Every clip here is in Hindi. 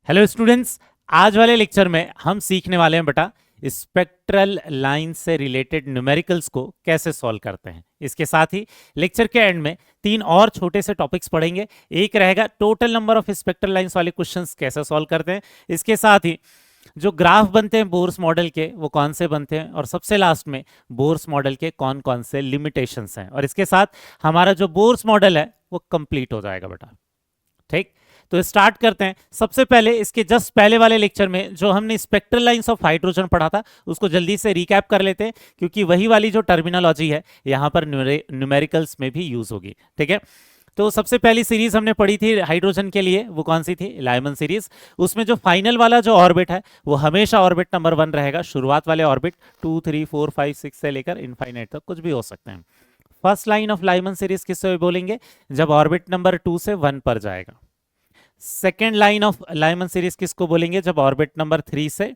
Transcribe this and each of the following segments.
हेलो स्टूडेंट्स, आज वाले लेक्चर में हम सीखने वाले हैं बेटा स्पेक्ट्रल लाइन से रिलेटेड न्यूमेरिकल्स को कैसे सॉल्व करते हैं। इसके साथ ही लेक्चर के एंड में तीन और छोटे से टॉपिक्स पढ़ेंगे। एक रहेगा total number of spectral lines वाले क्वेश्चंस कैसे सॉल्व करते हैं। इसके साथ ही जो ग्राफ बनते हैं बोर्स मॉडल के वो कौन से बनते हैं, और सबसे लास्ट में बोर्स मॉडल के कौन कौन से लिमिटेशंस हैं। और इसके साथ हमारा जो बोर्स मॉडल है वो कंप्लीट हो जाएगा बेटा। ठीक, तो स्टार्ट करते हैं। सबसे पहले इसके जस्ट पहले वाले लेक्चर में जो हमने स्पेक्ट्रल लाइंस ऑफ हाइड्रोजन पढ़ा था उसको जल्दी से रिकैप कर लेते हैं, क्योंकि वही वाली जो टर्मिनोलॉजी है यहाँ पर न्यूमेरिकल्स में भी यूज होगी। ठीक है, तो सबसे पहली सीरीज हमने पढ़ी थी हाइड्रोजन के लिए, वो कौन सी थी? Lyman series. उसमें जो फाइनल वाला जो ऑर्बिट है वो हमेशा ऑर्बिट नंबर 1 रहेगा। शुरुआत वाले ऑर्बिट 2, 3, 4, 5, 6 से लेकर इनफाइनाइट तक कुछ भी हो सकते हैं। First line of Lyman series किससे बोलेंगे? जब ऑर्बिट नंबर 2 से 1 पर जाएगा। Second line of Lyman series किसको बोलेंगे? जब ऑर्बिट नंबर 3 से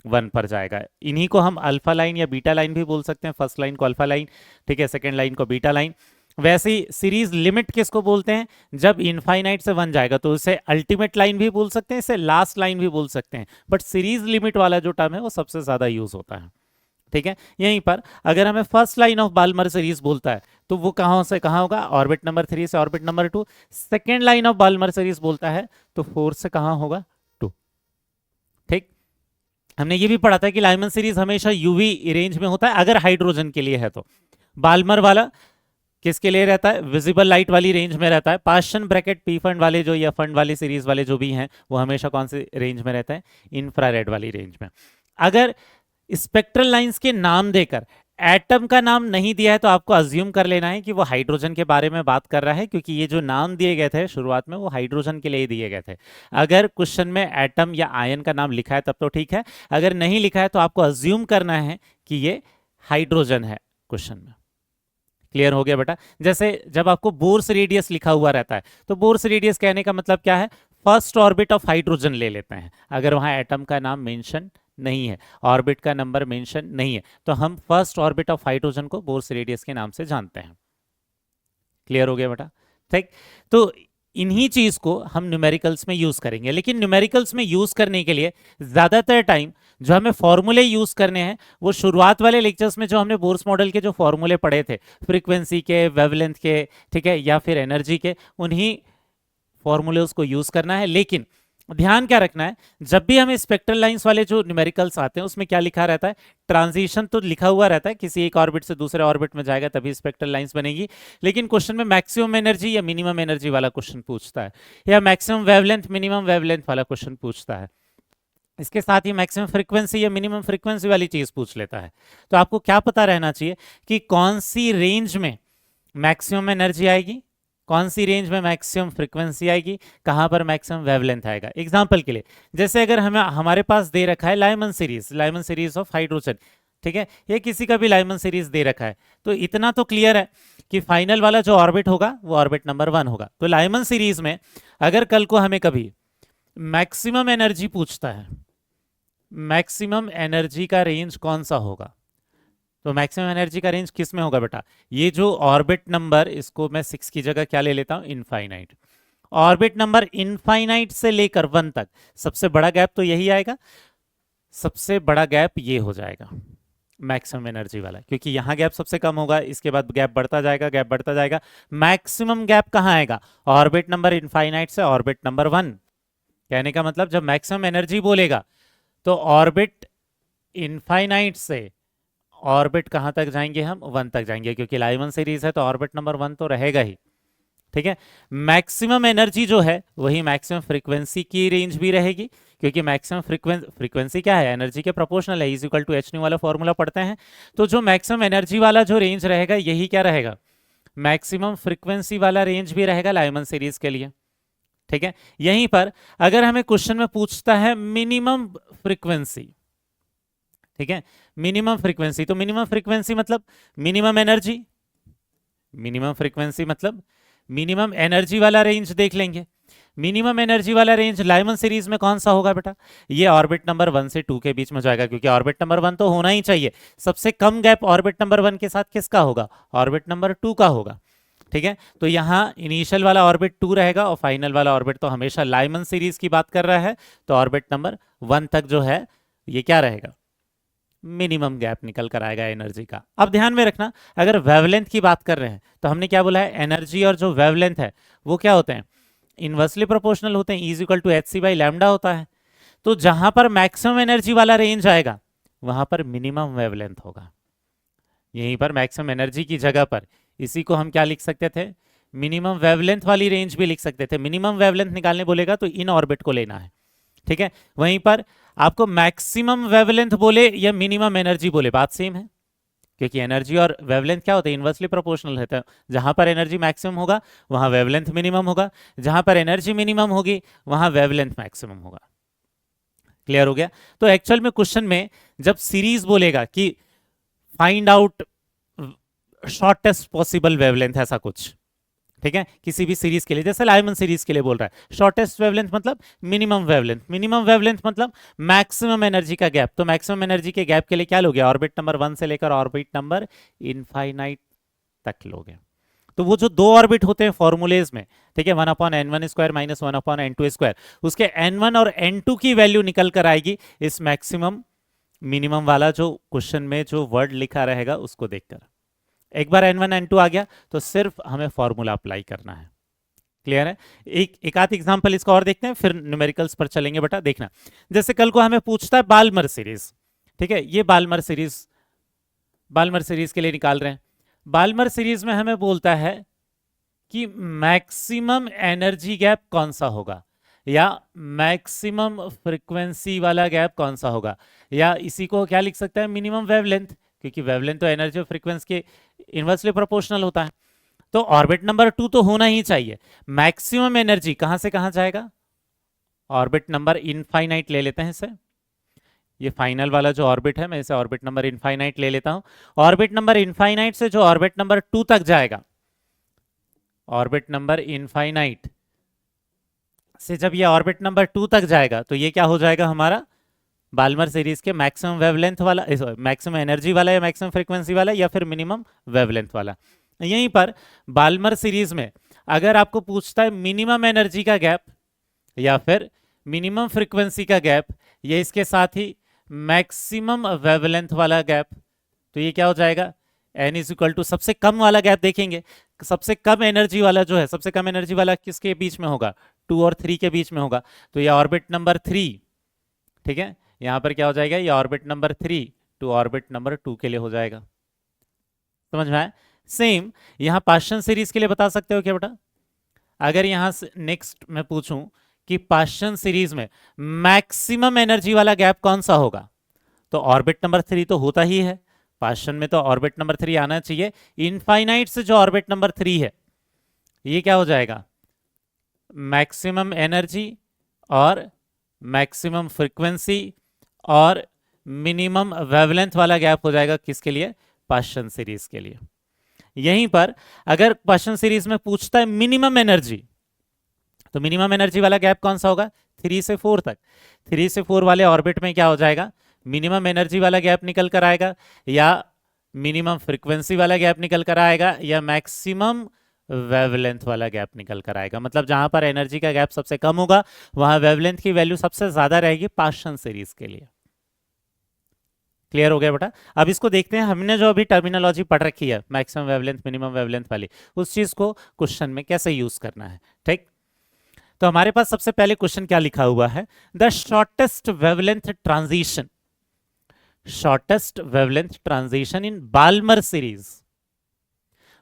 1 पर जाएगा। इन्हीं को हम अल्फा लाइन या बीटा लाइन भी बोल सकते हैं। फर्स्ट लाइन को अल्फा लाइन, ठीक है, सेकेंड लाइन को बीटा लाइन। वैसे ही सीरीज लिमिट किसको बोलते हैं? जब इनफाइनाइट से 1 जाएगा, तो इसे अल्टीमेट लाइन भी बोल सकते हैं, इसे लास्ट लाइन भी बोल सकते हैं, बट सीरीज लिमिट वाला जो टर्म है वो सबसे ज्यादा यूज होता है। ठीक है, यहीं पर अगर हमें first line of Balmer series बोलता है तो वो कहां से कहां होगा? ऑर्बिट नंबर 3 से orbit number 2। Second line of Balmer series बोलता है तो 4 से कहां होगा? 2। ठीक, हमने ये भी पढ़ा था कि लाइमन सीरीज हमेशा यूवी रेंज में होता है अगर हाइड्रोजन के लिए है तो। बाल्मर वाला किसके लिए रहता है? विजिबल लाइट वाली रेंज में रहता है। पार्शियल ब्रैकेट पी फंड वाले जो या फंड वाली सीरीज वाले जो भी हैं वो हमेशा कौन सी रेंज में रहता है? इंफ्रारेड वाली रेंज में। अगर स्पेक्ट्रल लाइंस के नाम देकर एटम का नाम नहीं दिया है तो आपको अज्यूम कर लेना है कि वो हाइड्रोजन के बारे में बात कर रहा है, क्योंकि ये जो नाम दिए गए थे शुरुआत में वो हाइड्रोजन के लिए ही दिए गए थे। अगर क्वेश्चन में एटम या आयन का नाम लिखा है तब तो ठीक है, अगर नहीं लिखा है तो आपको अज्यूम करना है कि ये हाइड्रोजन है क्वेश्चन में। क्लियर हो गया बेटा? जैसे जब आपको बोर्स रेडियस लिखा हुआ रहता है तो बोर्स रेडियस कहने का मतलब क्या है? फर्स्ट ऑर्बिट ऑफ हाइड्रोजन ले लेते हैं। अगर वहां एटम का नाम मेंशन नहीं है, ऑर्बिट का नंबर मेंशन नहीं है, तो हम फर्स्ट ऑर्बिट ऑफ हाइड्रोजन को बोर्स रेडियस के नाम से जानते हैं। क्लियर हो गया बेटा? ठीक, तो इन्हीं चीज को हम न्यूमेरिकल्स में यूज करेंगे। लेकिन न्यूमेरिकल्स में यूज करने के लिए ज्यादातर टाइम जो हमें फॉर्मूले यूज करने हैं वो शुरुआत वाले लेक्चर्स में जो हमने बोर्स मॉडल के जो फॉर्मूले पढ़े थे, फ्रीक्वेंसी के, वेवलेंथ के, ठीक है, या फिर एनर्जी के, उन्हीं फॉर्मूले उसको यूज करना है। लेकिन ध्यान क्या रखना है, जब भी हमें स्पेक्ट्रल लाइंस वाले जो न्यूमेरिकल्स आते हैं उसमें क्या लिखा रहता है? ट्रांजिशन तो लिखा हुआ रहता है, किसी एक ऑर्बिट से दूसरे ऑर्बिट में जाएगा तभी स्पेक्ट्रल लाइंस बनेगी। लेकिन क्वेश्चन में मैक्सिमम एनर्जी या मिनिमम एनर्जी वाला क्वेश्चन पूछता है, या मैक्सिमम वेवलेंथ मिनिमम वेवलेंथ वाला क्वेश्चन पूछता है। इसके साथ ही मैक्सिमम फ्रीक्वेंसी या मिनिमम फ्रीक्वेंसी वाली चीज पूछ लेता है। तो आपको क्या पता रहना चाहिए कि कौन सी रेंज में मैक्सिमम एनर्जी आएगी, कौन सी रेंज में मैक्सिमम फ्रीक्वेंसी आएगी, कहां पर मैक्सिमम वेवलेंथ आएगा। एग्जांपल के लिए, जैसे अगर हमें हमारे पास दे रखा है लाइमन सीरीज ऑफ हाइड्रोजन, ठीक है, ये किसी का भी लाइमन सीरीज दे रखा है, तो इतना तो क्लियर है कि फाइनल वाला जो ऑर्बिट होगा वो ऑर्बिट नंबर 1 होगा। तो लाइमन सीरीज में अगर कल को हमें कभी मैक्सिमम एनर्जी पूछता है, मैक्सिमम एनर्जी का रेंज कौन सा होगा, तो मैक्सिमम एनर्जी का रेंज किस में होगा बेटा? ये जो ऑर्बिट नंबर, इसको मैं 6 की जगह क्या ले लेता हूं? इनफाइनाइट। ऑर्बिट नंबर इनफाइनाइट से लेकर 1 तक सबसे बड़ा गैप तो यही आएगा, सबसे बड़ा गैप ये हो जाएगा मैक्सिमम एनर्जी वाला, क्योंकि यहां गैप सबसे कम होगा, इसके बाद गैप बढ़ता जाएगा, गैप बढ़ता जाएगा। मैक्सिमम गैप कहां आएगा? ऑर्बिट नंबर इनफाइनाइट से ऑर्बिट नंबर 1। कहने का मतलब जब मैक्सिमम एनर्जी बोलेगा तो ऑर्बिट इनफाइनाइट से ऑर्बिट कहां तक जाएंगे? हम 1 तक जाएंगे, क्योंकि लाइमन सीरीज है तो ऑर्बिट नंबर 1 तो रहेगा ही। ठीक है, मैक्सिमम एनर्जी जो है वही मैक्सिमम फ्रीक्वेंसी की रेंज भी रहेगी, क्योंकि मैक्सिमम फ्रीक्वेंसी क्या है? एनर्जी के प्रोपोर्शनल है, is equal to H nu वाला फॉर्मूला पढ़ते हैं। तो जो मैक्सिमम एनर्जी वाला जो रेंज रहेगा यही क्या रहेगा? मैक्सिमम फ्रीक्वेंसी वाला रेंज भी रहेगा लाइमन सीरीज के लिए। ठीक है, यहीं पर अगर हमें क्वेश्चन में पूछता है मिनिमम फ्रीक्वेंसी, ठीक है, मिनिमम फ्रीक्वेंसी, तो मिनिमम फ्रीक्वेंसी मतलब मिनिमम एनर्जी, मिनिमम फ्रीक्वेंसी मतलब मिनिमम एनर्जी वाला रेंज देख लेंगे। मिनिमम एनर्जी वाला रेंज लाइमन सीरीज में कौन सा होगा बेटा? ये ऑर्बिट नंबर 1 से 2 के बीच में जाएगा, क्योंकि ऑर्बिट नंबर 1 तो होना ही चाहिए। सबसे कम गैप ऑर्बिट नंबर 1 के साथ किसका होगा? ऑर्बिट नंबर 2 का होगा। ठीक है, तो यहाँ इनिशियल वाला ऑर्बिट 2 रहेगा और फाइनल वाला ऑर्बिट तो हमेशा लाइमन सीरीज की बात कर रहा है, तो ऑर्बिट नंबर 1 तक जो है ये क्या रहेगा, मिनिमम गैप निकल कर आएगा एनर्जी का। अब ध्यान में रखना, अगर वेवलेंथ की बात कर रहे हैं तो हमने क्या बोला है, एनर्जी और जो वेवलेंथ है वो क्या होते हैं, इनवर्सली प्रोपोर्शनल होते हैं, is equal to H C by lambda होता है। तो जहां पर मैक्सिमम एनर्जी वाला रेंज आएगा वहां पर मिनिमम वेवलेंथ होगा, यहीं पर मैक्सिमम एनर्जी की जगह पर इसी को हम क्या लिख सकते थे, मिनिमम वेवलेंथ वाली रेंज भी लिख सकते थे। मिनिमम वेवलेंथ निकालने बोलेगा तो इन ऑर्बिट को लेना है, ठीक है। वहीं पर आपको मैक्सिमम वेवलेंथ बोले या मिनिमम एनर्जी बोले बात सेम है, क्योंकि एनर्जी और वेवलेंथ क्या होता है, इनवर्सली प्रोपोर्शनल रहता है। जहां पर एनर्जी मैक्सिमम होगा वहां वेवलेंथ मिनिमम होगा, जहां पर एनर्जी मिनिमम होगी वहां वेवलेंथ मैक्सिमम होगा। क्लियर हो गया। तो एक्चुअल में क्वेश्चन में जब सीरीज बोलेगा कि find out shortest possible wavelength, ऐसा कुछ, ठीक है, किसी भी सीरीज के लिए, जैसे लाइमन सीरीज के लिए बोल रहा है शॉर्टेस्ट वेवलेंथ मतलब मिनिमम वेवलेंथ, मिनिमम वेवलेंथ मतलब मैक्सिमम एनर्जी का गैप। तो मैक्सिमम एनर्जी के गैप के लिए क्या लोगे, ऑर्बिट नंबर 1 से लेकर ऑर्बिट नंबर इनफाइनाइट तक लोगे। तो वो जो दो ऑर्बिट होते हैं फॉर्मूलेज में, ठीक है, 1/n1 square minus 1/n2 square, उसके n1 और n2 की वैल्यू निकल कर आएगी इस मैक्सिमम मिनिमम वाला जो क्वेश्चन में जो वर्ड लिखा रहेगा उसको देखकर। एक बार n1 n2 आ गया तो सिर्फ हमें फॉर्मूला अप्लाई करना है। क्लियर है। एक आध एग्जांपल इसका और देखते हैं, फिर न्यूमेरिकल्स पर चलेंगे बेटा। देखना, जैसे कल को हमें पूछता है बाल्मर सीरीज, ठीक है, ये बाल्मर सीरीज के लिए निकाल रहे हैं। बाल्मर सीरीज में हमें बोलता है कि मैक्सिमम एनर्जी गैप कौन सा होगा, या मैक्सिमम फ्रीक्वेंसी वाला गैप कौन सा होगा, या इसी को क्या लिख सकता है, मिनिमम वेवलेंथ, क्योंकि वेवलेंथ तो एनर्जी और फ्रीक्वेंसी के इनवर्सली प्रोपोर्शनल होता है। तो ऑर्बिट नंबर 2 तो होना ही चाहिए। मैक्सिमम एनर्जी कहां से कहां जाएगा, ऑर्बिट नंबर इनफाइनाइट ले लेते हैं इसे, ये फाइनल वाला जो ऑर्बिट है मैं इसे ऑर्बिट नंबर इनफाइनाइट ले लेता हूं। ऑर्बिट नंबर इनफाइनाइट से जो ऑर्बिट नंबर 2 तक जाएगा, ऑर्बिट नंबर इनफाइनाइट से जब ये ऑर्बिट नंबर 2 तक जाएगा तो ये क्या हो जाएगा हमारा, बाल्मर सीरीज के मैक्सिमम वेवलेंथ वाला, मैक्सिमम एनर्जी वाला या मैक्सिमम फ्रीक्वेंसी वाला या फिर मिनिमम वेवलेंथ वाला। यहीं पर बाल्मर सीरीज में अगर आपको पूछता है मिनिमम एनर्जी का गैप या फिर मिनिमम फ्रीक्वेंसी का गैप या इसके साथ ही मैक्सिमम वेवलेंथ वाला गैप, तो ये क्या हो जाएगा, n इज इक्वल टू सबसे कम वाला गैप देखेंगे, सबसे कम एनर्जी वाला जो है, सबसे कम एनर्जी वाला किसके बीच में होगा, 2 और 3 के बीच में होगा। तो ये ऑर्बिट नंबर 3, ठीक है, यहां पर क्या हो जाएगा, ये orbit number 3 to orbit number 2 के लिए हो जाएगा। समझ में आया। सेम यहां पास्चन सीरीज के लिए बता सकते हो क्या बेटा, अगर यहां से नेक्स्ट मैं पूछूं कि पास्चन सीरीज में मैक्सिमम एनर्जी वाला गैप कौन सा होगा, तो ऑर्बिट नंबर 3 तो होता ही है, पास्चन में तो ऑर्बिट नंबर 3 आना चाहिए। इनफाइनाइट से जो ऑर्बिट नंबर 3 है ये क्या हो जाएगा, मैक्सिमम एनर्जी और मैक्सिमम फ्रीक्वेंसी और मिनिमम वेवलेंथ वाला गैप हो जाएगा, किसके लिए, पास्चन सीरीज के लिए। यहीं पर अगर पास्चन सीरीज में पूछता है मिनिमम एनर्जी, तो मिनिमम एनर्जी वाला गैप कौन सा होगा, 3 से 4 तक। 3 से 4 वाले ऑर्बिट में क्या हो जाएगा, मिनिमम एनर्जी वाला गैप निकल कर आएगा, या मिनिमम फ्रीक्वेंसी वाला गैप निकल कर आएगा, या मैक्सिमम वेवलेंथ वाला गैप निकल कर आएगा। मतलब जहां पर एनर्जी का गैप सबसे कम होगा वहां वेवलेंथ की वैल्यू सबसे ज्यादा रहेगी पास्चन सीरीज के लिए। क्लियर हो गया बेटा। अब इसको देखते हैं, हमने जो अभी टर्मिनोलॉजी पढ़ रखी है मैक्सिमम वेवलेंथ मिनिमम वेवलेंथ वाली, उस चीज को क्वेश्चन में कैसे यूज करना है। ठीक, तो हमारे पास सबसे पहले क्वेश्चन क्या लिखा हुआ है, the shortest wavelength transition, shortest wavelength transition in Balmer series.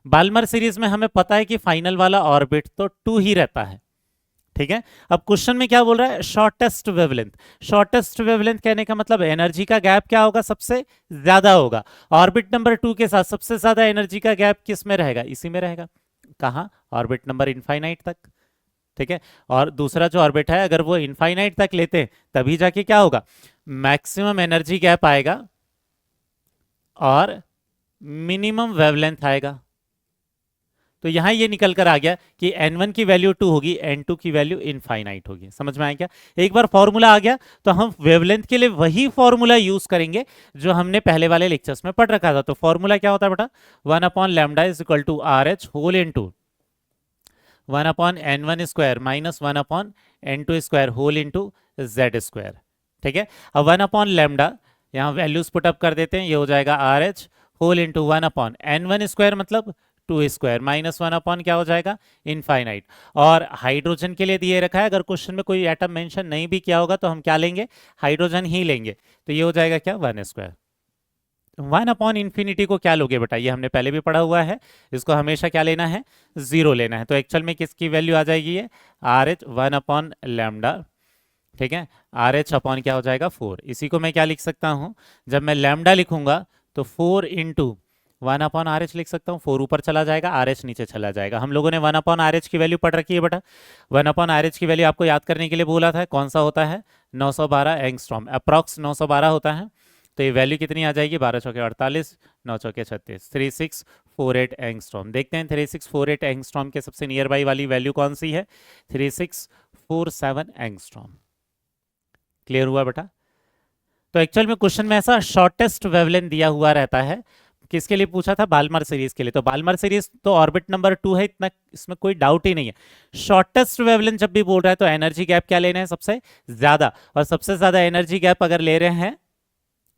Balmer series में हमें पता है कि फाइनल वाला ऑर्बिट तो 2 ही रहता है, ठीक है। अब क्वेश्चन में क्या बोल रहा है, शॉर्टेस्ट वेवलेंथ। शॉर्टेस्ट वेवलेंथ कहने का मतलब एनर्जी का गैप क्या होगा, सबसे ज्यादा होगा। ऑर्बिट नंबर 2 के साथ सबसे ज्यादा एनर्जी का गैप किस में रहेगा, इसी में रहेगा। कहां, ऑर्बिट नंबर इनफाइनाइट तक, ठीक है। और दूसरा जो ऑर्बिट है अगर वो इनफाइनाइट तक लेते हैं तभी जाके क्या होगा, मैक्सिमम एनर्जी गैप आएगा और मिनिमम वेवलेंथ आएगा। तो यहां ये निकल कर आ गया कि n1 की वैल्यू 2 होगी, n2 की वैल्यू इनफाइनाइट होगी। समझ में आया क्या। एक बार फॉर्मूला आ गया तो हम वेवलेंथ के लिए वही फॉर्मूला यूज करेंगे जो हमने पहले वाले लेक्चर्स में पढ़ रखा था। तो फॉर्मूला क्या होता है बेटा, 1/λ is equal to RH whole into one upon N one square minus one upon N two square whole into Z square. ठीक है, अब वन अपॉन लेमडा, यहाँ वैल्यूज पुटअप कर देते हैं, ये हो जाएगा R H whole into one upon N one square मतलब two square minus one upon क्या हो जाएगा इनफाइनाइट। और हाइड्रोजन के लिए दिए रखा है, अगर क्वेश्चन में कोई एटम मेंशन नहीं भी किया होगा तो हम क्या लेंगे, हाइड्रोजन ही लेंगे, तो ये हो जाएगा क्या one square. One upon infinity को क्या लोगे बेटा, ये हमने पहले भी पढ़ा हुआ है, इसको हमेशा क्या लेना है, जीरो लेना है। तो एक्चुअल में किसकी वैल्यू आ जाएगी, ये R H one upon lambda. ठीक है, आर एच अपॉन क्या हो जाएगा 4। इसी को मैं क्या लिख सकता हूं, जब मैं लैम्डा लिखूंगा तो 4 into one upon R H लिख सकता हूँ। 4 ऊपर चला जाएगा, आर एच नीचे चला जाएगा। हम लोगों ने वन अपॉन आर एच की वैल्यू पढ़ रखी है बेटा, वन अपॉन आर एच की वैल्यू आपको याद करने के लिए बोला था, कौन सा होता है 912 एंगस्ट्रॉम, अप्रॉक्स 912 होता है। तो ये वैल्यू कितनी आ जाएगी, 12 चौके 48, 9 चौके 36, 3648 एंगस्ट्रॉम। देखते हैं 3648 एंगस्ट्रॉम के सबसे नियर बाई वाली वैल्यू कौन सी है, 3647 एंगस्ट्रॉम। क्लियर हुआ बेटा। तो एक्चुअल में क्वेश्चन में ऐसा शॉर्टेस्ट वेवलेंथ दिया हुआ रहता है, किसके लिए पूछा था, बाल्मर सीरीज के लिए। तो बाल्मर सीरीज तो ऑर्बिट नंबर 2 है, इतना इसमें कोई डाउट ही नहीं है। शॉर्टेस्ट वेवलेंथ जब भी बोल रहा है तो एनर्जी गैप क्या लेना है, सबसे ज्यादा, और सबसे ज्यादा एनर्जी गैप अगर ले रहे हैं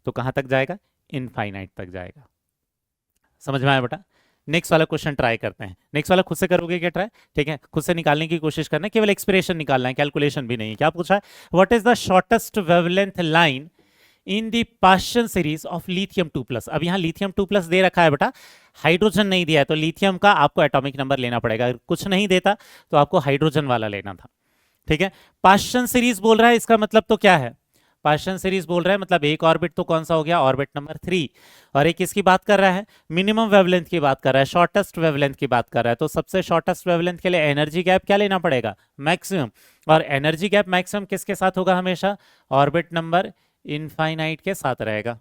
तो कहां तक जाएगा, इनफाइनाइट तक जाएगा। समझ में आया बेटा। नेक्स्ट वाला क्वेश्चन ट्राई करते हैं। नेक्स्ट वाला खुद से करोगे क्या ट्राई, ठीक है, खुद से निकालने की कोशिश करना है, केवल एक्सप्रेशन निकालना है, कैलकुलेशन भी नहीं है। क्या पूछा है, what is the shortest wavelength line in the पाश्चन series of lithium 2+। अब यहाँ लिथियम 2+ दे रखा है बेटा, हाइड्रोजन नहीं दिया है, तो लिथियम का आपको एटॉमिक नंबर लेना पड़ेगा। अगर कुछ नहीं देता तो आपको हाइड्रोजन वाला लेना था। ठीक है, पाश्चन सीरीज बोल रहा है, इसका मतलब तो क्या है, पाश्चन सीरीज बोल रहा है मतलब एक ऑर्बिट तो कौन सा हो गया, ऑर्बिट नंबर 3, और एक किसकी बात कर रहा है, मिनिमम वेवलेंथ की बात कर रहा है, शॉर्टेस्ट वेवलेंथ की बात कर रहा है। तो सबसे शॉर्टेस्ट वेवलेंथ के लिए एनर्जी गैप क्या लेना पड़ेगा, मैक्सिमम। और एनर्जी गैप मैक्सिमम किसके साथ होगा, हमेशा ऑर्बिट नंबर इनफाइनाइट के साथ रहेगा।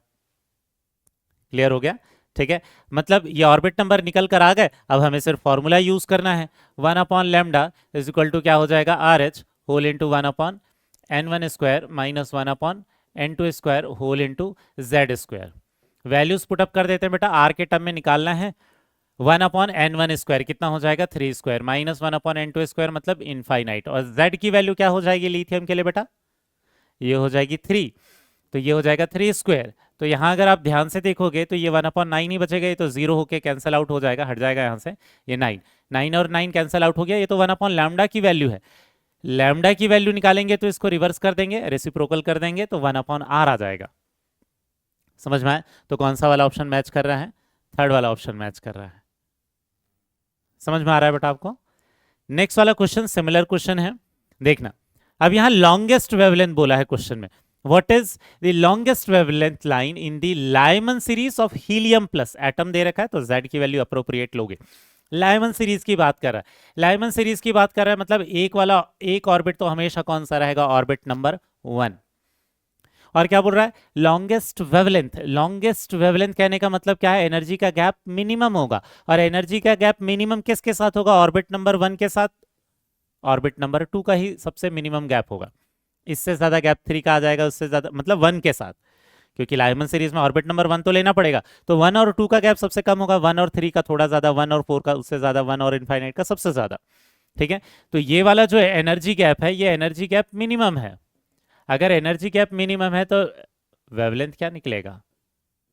क्लियर हो गया। ठीक है, मतलब ये ऑर्बिट नंबर निकल कर आ गए, अब हमें सिर्फ फॉर्मूला यूज करना है, one upon lambda is equal to क्या हो जाएगा, R H whole into one upon N one square minus one upon N two square whole into Z square. Values put up कर देते हैं बेटा, आर के टर्म में निकालना है, one upon N one square कितना हो जाएगा 3 square minus one upon N two square मतलब इनफाइनाइट, और जेड की वैल्यू क्या हो जाएगी लिथियम के लिए बेटा, ये हो जाएगी 3, तो ये हो जाएगा 3 स्क्वायर। तो यहाँ अगर आप ध्यान से देखोगे तो ये 1/9 ही बचेगा, ये तो 0 होके कैंसिल आउट हो जाएगा, हट जाएगा यहाँ से, ये 9 9 और 9 कैंसिल आउट हो गया, ये तो 1/लैम्डा की वैल्यू है। लैम्डा की वैल्यू निकालेंगे तो इसको रिवर्स कर देंगे, रेसिप्रोकल कर देंगे तो 1/r आ जाएगा। समझ में आया। तो कौन सा वाला ऑप्शन मैच कर रहा है, थर्ड वाला ऑप्शन मैच कर रहा है। समझ में आ रहा है बेटा आपको। नेक्स्ट वाला क्वेश्चन सिमिलर क्वेश्चन है, देखना। अब यहाँ लॉन्गेस्ट वेवलेंथ बोला है क्वेश्चन में, what is the longest wavelength line in the Lyman series of helium plus, atom दे रखा है तो जेड की वैल्यू अप्रोप्रिएट लोगे। लाइमन सीरीज की बात कर रहा है, लाइमन सीरीज की बात कर रहा है मतलब एक ऑर्बिट तो हमेशा कौन सा रहेगा, ऑर्बिट नंबर 1। और क्या बोल रहा है, लॉन्गेस्ट वेवलेंथ, लॉन्गेस्ट वेवलेंथ कहने का मतलब क्या है, एनर्जी का गैप मिनिमम होगा, और एनर्जी का गैप मिनिमम किसके साथ होगा, ऑर्बिट नंबर 1 के साथ, ऑर्बिट नंबर 2 का ही सबसे मिनिमम गैप होगा। इससे ज्यादा गैप 3 का आ जाएगा, उससे ज्यादा मतलब 1 के साथ, क्योंकि लाइमन सीरीज में ऑर्बिट नंबर 1 तो लेना पड़ेगा, तो 1 और 2 का गैप सबसे कम होगा, 1 और 3 का थोड़ा ज्यादा, 1 और 4 का उससे ज्यादा, 1 और इनफाइनाइट का सबसे ज्यादा। ठीक है, तो ये वाला जो एनर्जी गैप है, ये एनर्जी गैप मिनिमम है। अगर एनर्जी गैप मिनिमम है तो वेवलेंथ क्या निकलेगा,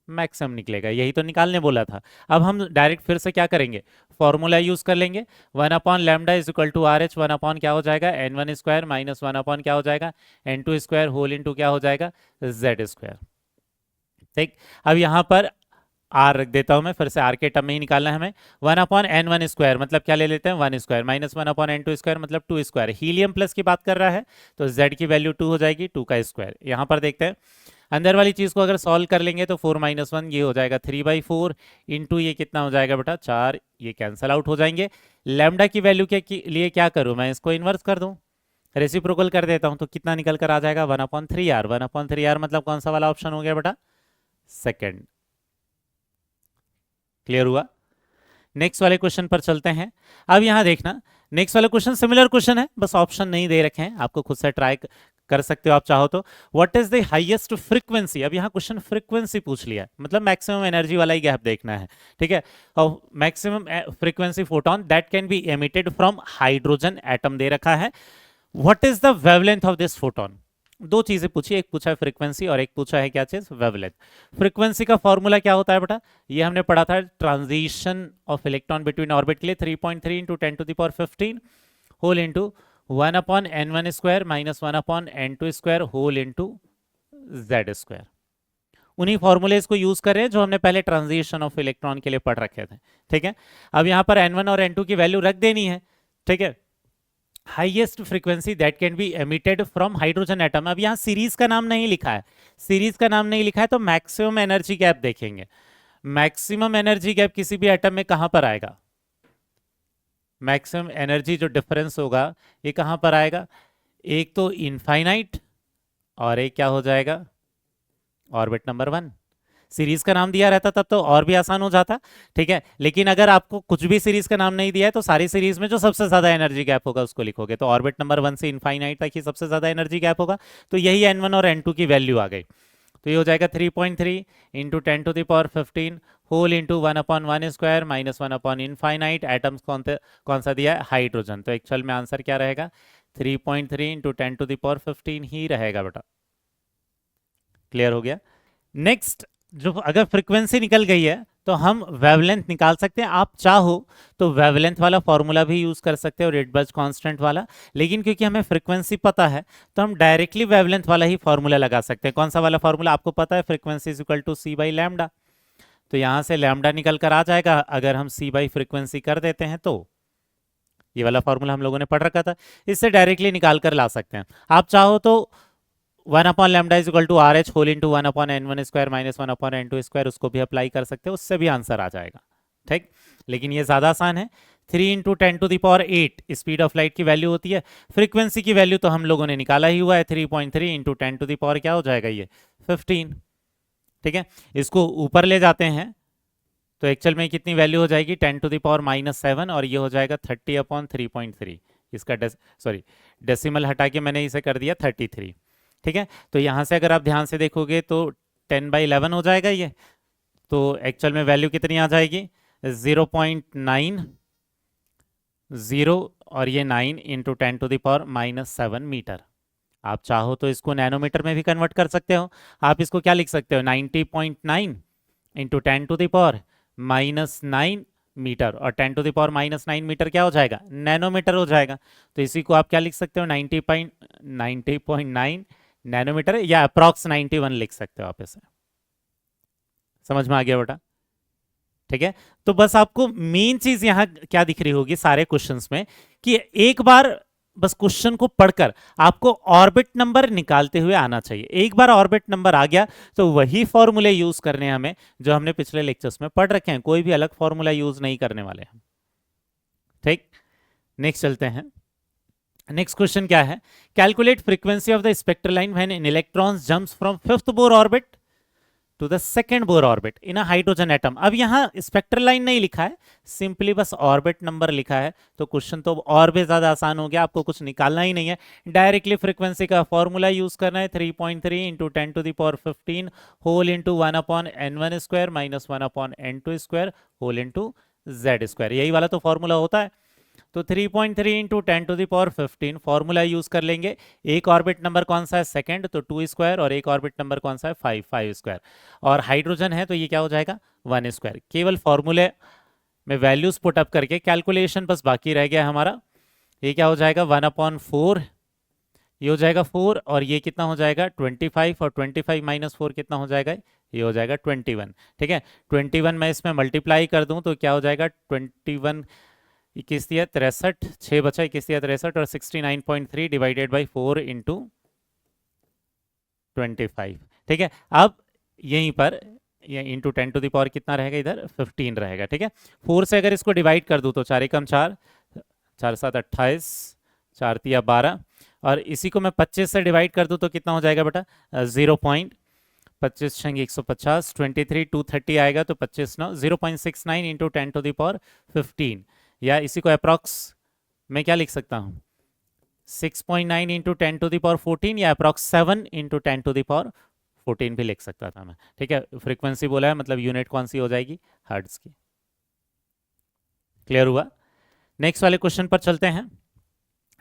मैक्सिमम निकलेगा, यही तो निकालने बोला था। अब हम डायरेक्ट फिर से क्या करेंगे, फॉर्मूला यूज कर लेंगे, 1/लैम्डा is equal to R H, 1 क्या हो जाएगा एन वन स्क्वायर माइनस 1 क्या हो जाएगा N two square whole into क्या हो जाएगा जेड स्क्वायर। ठीक, अब यहाँ पर आर रख देता हूं मैं, फिर से आर के टर्म में ही निकालना है हमें। 1/n1 स्क्वायर मतलब क्या ले लेते हैं 1 स्क्वायर माइनस 1/n2 स्क्वायर मतलब 2 स्क्वायर। हीलियम प्लस की बात कर रहा है तो z की वैल्यू 2 हो जाएगी, 2 का स्क्वायर। यहाँ पर देखते हैं अंदर वाली चीज को अगर सॉल्व कर लेंगे तो 4 - 1 ये हो जाएगा 3/4 इंटू ये कितना हो जाएगा बेटा 4, ये कैंसल आउट हो जाएंगे। लैम्डा की वैल्यू के लिए क्या करूं मैं, इसको इन्वर्स कर दूं, रेसिप्रोकल कर देता हूं, तो कितना निकल कर आ जाएगा 1/3r। 1/3r मतलब कौन सा वाला ऑप्शन हो गया बेटा, सेकेंड। क्लियर हुआ। नेक्स्ट वाले क्वेश्चन पर चलते हैं। अब यहां देखना, नेक्स्ट वाला क्वेश्चन सिमिलर क्वेश्चन है, बस ऑप्शन नहीं दे रखे हैं, आपको खुद से ट्राई कर सकते हो आप चाहो तो। What is the highest frequency, अब यहाँ क्वेश्चन फ्रीक्वेंसी पूछ लिया है, मतलब मैक्सिमम एनर्जी वाला ही गैप देखना है, ठीक है। और maximum frequency photon that can be emitted from hydrogen atom दे रखा है। What is the wavelength of this photon, दो चीजें पूछी, एक पूछा है फ्रीक्वेंसी और एक पूछा है क्या चीज, वेवलेंथ। फ्रीक्वेंसी का फॉर्मूला क्या होता है बेटा, ये हमने पढ़ा था transition of electron between orbit के लिए, 3.3 into 10⁻15 whole into 1/n1 square minus 1/n2 square whole into Z square. उन्हीं फॉर्मूलेज को यूज कर रहे हैं जो हमने पहले ट्रांजिशन ऑफ इलेक्ट्रॉन के लिए पढ़ रखे थे, ठीक है। अब यहां पर n1 और n2 की वैल्यू रख देनी है, ठीक है। Highest frequency that can be emitted from hydrogen atom, अब यहां सीरीज का नाम नहीं लिखा है, सीरीज का नाम नहीं लिखा है तो मैक्सिमम एनर्जी गैप देखेंगे। मैक्सिमम एनर्जी गैप किसी भी एटम में कहां पर आएगा, मैक्सिमम एनर्जी जो डिफरेंस होगा ये कहां पर आएगा, एक तो इनफाइनाइट और एक क्या हो जाएगा, ऑर्बिट नंबर 1। सीरीज का नाम दिया रहता तब तो और भी आसान हो जाता, ठीक है। लेकिन अगर आपको कुछ भी सीरीज का नाम नहीं दिया है तो सारी सीरीज में जो सबसे ज्यादा एनर्जी गैप होगा उसको लिखोगे, तो ऑर्बिट नंबर 1 से इनफाइनाइट तक ही सबसे ज्यादा एनर्जी गैप होगा, तो यही n1 और n2 की वैल्यू आ गई। तो ये हो जाएगा 3.3 into 10⁻15 whole into 1/1 square minus 1 infinite, atoms कौन सा दिया है, हाइड्रोजन। तो एक्चुअल में आंसर क्या रहेगा, 3.3 इंटू 10⁻15 ही रहेगा बेटा। क्लियर हो गया। नेक्स्ट, जो अगर फ्रीक्वेंसी निकल गई है तो हम वेवलेंथ निकाल सकते हैं, आप चाहो तो वेवलेंथ वाला फॉर्मूला भी यूज कर सकते हो, रेडबर्ग कांस्टेंट वाला, लेकिन क्योंकि हमें फ्रीक्वेंसी पता है तो हम डायरेक्टली वेवलेंथ वाला ही फॉर्मूला लगा सकते हैं। कौन सा वाला फॉर्मूला आपको पता है, frequency is equal to C by lambda, तो यहां से लैम्डा निकल कर आ जाएगा, अगर हम सी बाई फ्रीक्वेंसी कर देते हैं तो ये वाला फॉर्मूला हम लोगों ने पढ़ रखा था, इससे डायरेक्टली निकाल कर ला सकते हैं। आप चाहो तो 1/λ is equal to R H whole into 1/n1 square minus 1/n2 square, उसको भी अप्लाई कर सकते हो, उससे भी आंसर आ जाएगा, ठीक। लेकिन ये ज्यादा आसान है, 3 इंटू 10⁸ स्पीड ऑफ लाइट की वैल्यू होती है, फ्रीक्वेंसी की वैल्यू तो हम लोगों ने निकाला ही हुआ है, 3.3 इंटू 10⁻, क्या हो जाएगा ये 15, ठीक है। इसको ऊपर ले जाते हैं तो एक्चुअल में कितनी वैल्यू हो जाएगी, 10⁻⁻7 और ये हो जाएगा 30/3.3, इसका सॉरी डेसिमल हटा के मैंने इसे कर दिया 33, ठीक है। तो यहां से अगर आप ध्यान से देखोगे तो 10/11 हो जाएगा ये, तो एक्चुअल में वैल्यू कितनी आ जाएगी, 0.90 और ये 9 इंटू 10⁻⁻7 मीटर। आप चाहो तो इसको नैनोमीटर में भी कन्वर्ट कर सकते हो, आप इसको क्या लिख सकते हो, 90.9 इंटू 10⁻⁻9 मीटर, और 10⁻⁻9 मीटर क्या हो जाएगा, नैनोमीटर हो जाएगा। तो इसी को आप क्या लिख सकते हो, 90.9 नैनोमीटर या अप्रॉक्स 91 लिख सकते हो आप इसे। समझ में आ गया बेटा, ठीक है। तो बस आपको मेन चीज यहां क्या दिख रही होगी सारे क्वेश्चंस में, कि एक बार बस क्वेश्चन को पढ़कर आपको ऑर्बिट नंबर निकालते हुए आना चाहिए। एक बार ऑर्बिट नंबर आ गया तो वही फॉर्मूले यूज करने हैं हमें जो हमने पिछले लेक्चर्स में पढ़ रखे हैं, कोई भी अलग फॉर्मूला यूज नहीं करने वाले हैं, ठीक। नेक्स्ट चलते हैं। नेक्स्ट क्वेश्चन क्या है, calculate frequency of the spectral line when an electron jumps from fifth Bohr orbit to the second Bohr orbit in a hydrogen atom. अब यहां स्पेक्ट्रल लाइन नहीं लिखा है, सिंपली बस ऑर्बिट नंबर लिखा है, तो क्वेश्चन तो और भी ज्यादा आसान हो गया, आपको कुछ निकालना ही नहीं है, डायरेक्टली फ्रीक्वेंसी का फॉर्मूला यूज करना है, 3.3 into 10⁻15 whole into 1/n1 square minus 1/n2 square whole into Z square, यही वाला तो फॉर्मूला होता है। तो 3.3 इंटू 10⁻15 फॉर्मूला यूज कर लेंगे, एक ऑर्बिट नंबर कौन सा है, सेकंड, तो 2 स्क्वायर, और एक ऑर्बिट नंबर कौन सा है, 5 स्क्वायर, और हाइड्रोजन है तो ये क्या हो जाएगा 1 स्क्वायर। केवल फॉर्मूले में वैल्यूज पुट अप करके कैलकुलेशन बस बाकी रह गया हमारा, ये क्या हो जाएगा 1/4, ये हो जाएगा 4, और ये कितना हो जाएगा 25, और 25 माइनस 4 कितना हो जाएगा, ये हो जाएगा 21, ठीक है। 21 मैं इसमें मल्टीप्लाई कर दूं तो क्या हो जाएगा 21, 21 दिया 63, 6 बचा, 21 दिया 63, और 69.3 डिवाइडेड बाई 4 इंटू 25, ठीक है। अब यहीं पर ये इंटू 10⁻ कितना रहेगा, इधर 15 रहेगा, ठीक है। 4 से अगर इसको डिवाइड कर दूं तो 4 एकम 4, 4 7 28, 4 तिया 12, और इसी को मैं 25 से डिवाइड कर दूं तो कितना हो जाएगा बेटा 0.25 छंग 150, 23 230 आएगा, तो 25 9 0.69 इंटू 10⁻15, या इसी को अप्रॉक्स में क्या लिख सकता हूं 6.9 इंटू 10⁴ या अप्रॉक्स 7 इंटू 10⁴ भी लिख सकता था मैं, ठीक है। फ्रीक्वेंसी बोला है मतलब यूनिट कौन सी हो जाएगी, हर्ट्ज की। क्लियर हुआ। नेक्स्ट वाले क्वेश्चन पर चलते हैं।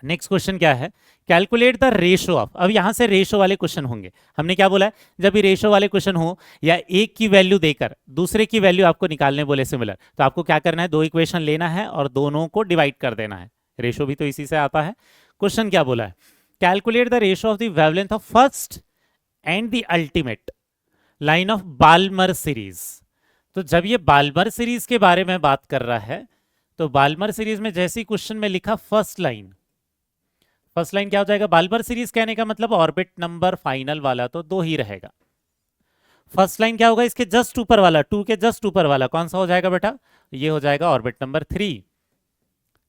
नेक्स्ट क्वेश्चन क्या है, कैलकुलेट द रेशो ऑफ। अब यहां से रेशो वाले क्वेश्चन होंगे। हमने क्या बोला है, जब भी रेशो वाले क्वेश्चन हो या एक की वैल्यू देकर दूसरे की वैल्यू आपको निकालने बोले सिमिलर, तो आपको क्या करना है, दो इक्वेशन लेना है और दोनों को डिवाइड कर देना है। रेशो भी तो इसी से आता है। क्वेश्चन क्या बोला है, calculate the ratio of the wavelength of first and the ultimate line of Balmer series. तो जब ये बाल्मर सीरीज के बारे में बात कर रहा है, तो बाल्मर सीरीज में जैसी क्वेश्चन में लिखा फर्स्ट लाइन, फर्स्ट लाइन क्या हो जाएगा, बाल्मर सीरीज कहने का मतलब ऑर्बिट नंबर फाइनल वाला तो 2 ही रहेगा। फर्स्ट लाइन क्या होगा, इसके जस्ट ऊपर वाला, 2 के जस्ट ऊपर वाला कौन सा हो जाएगा बेटा, ये हो जाएगा ऑर्बिट नंबर 3,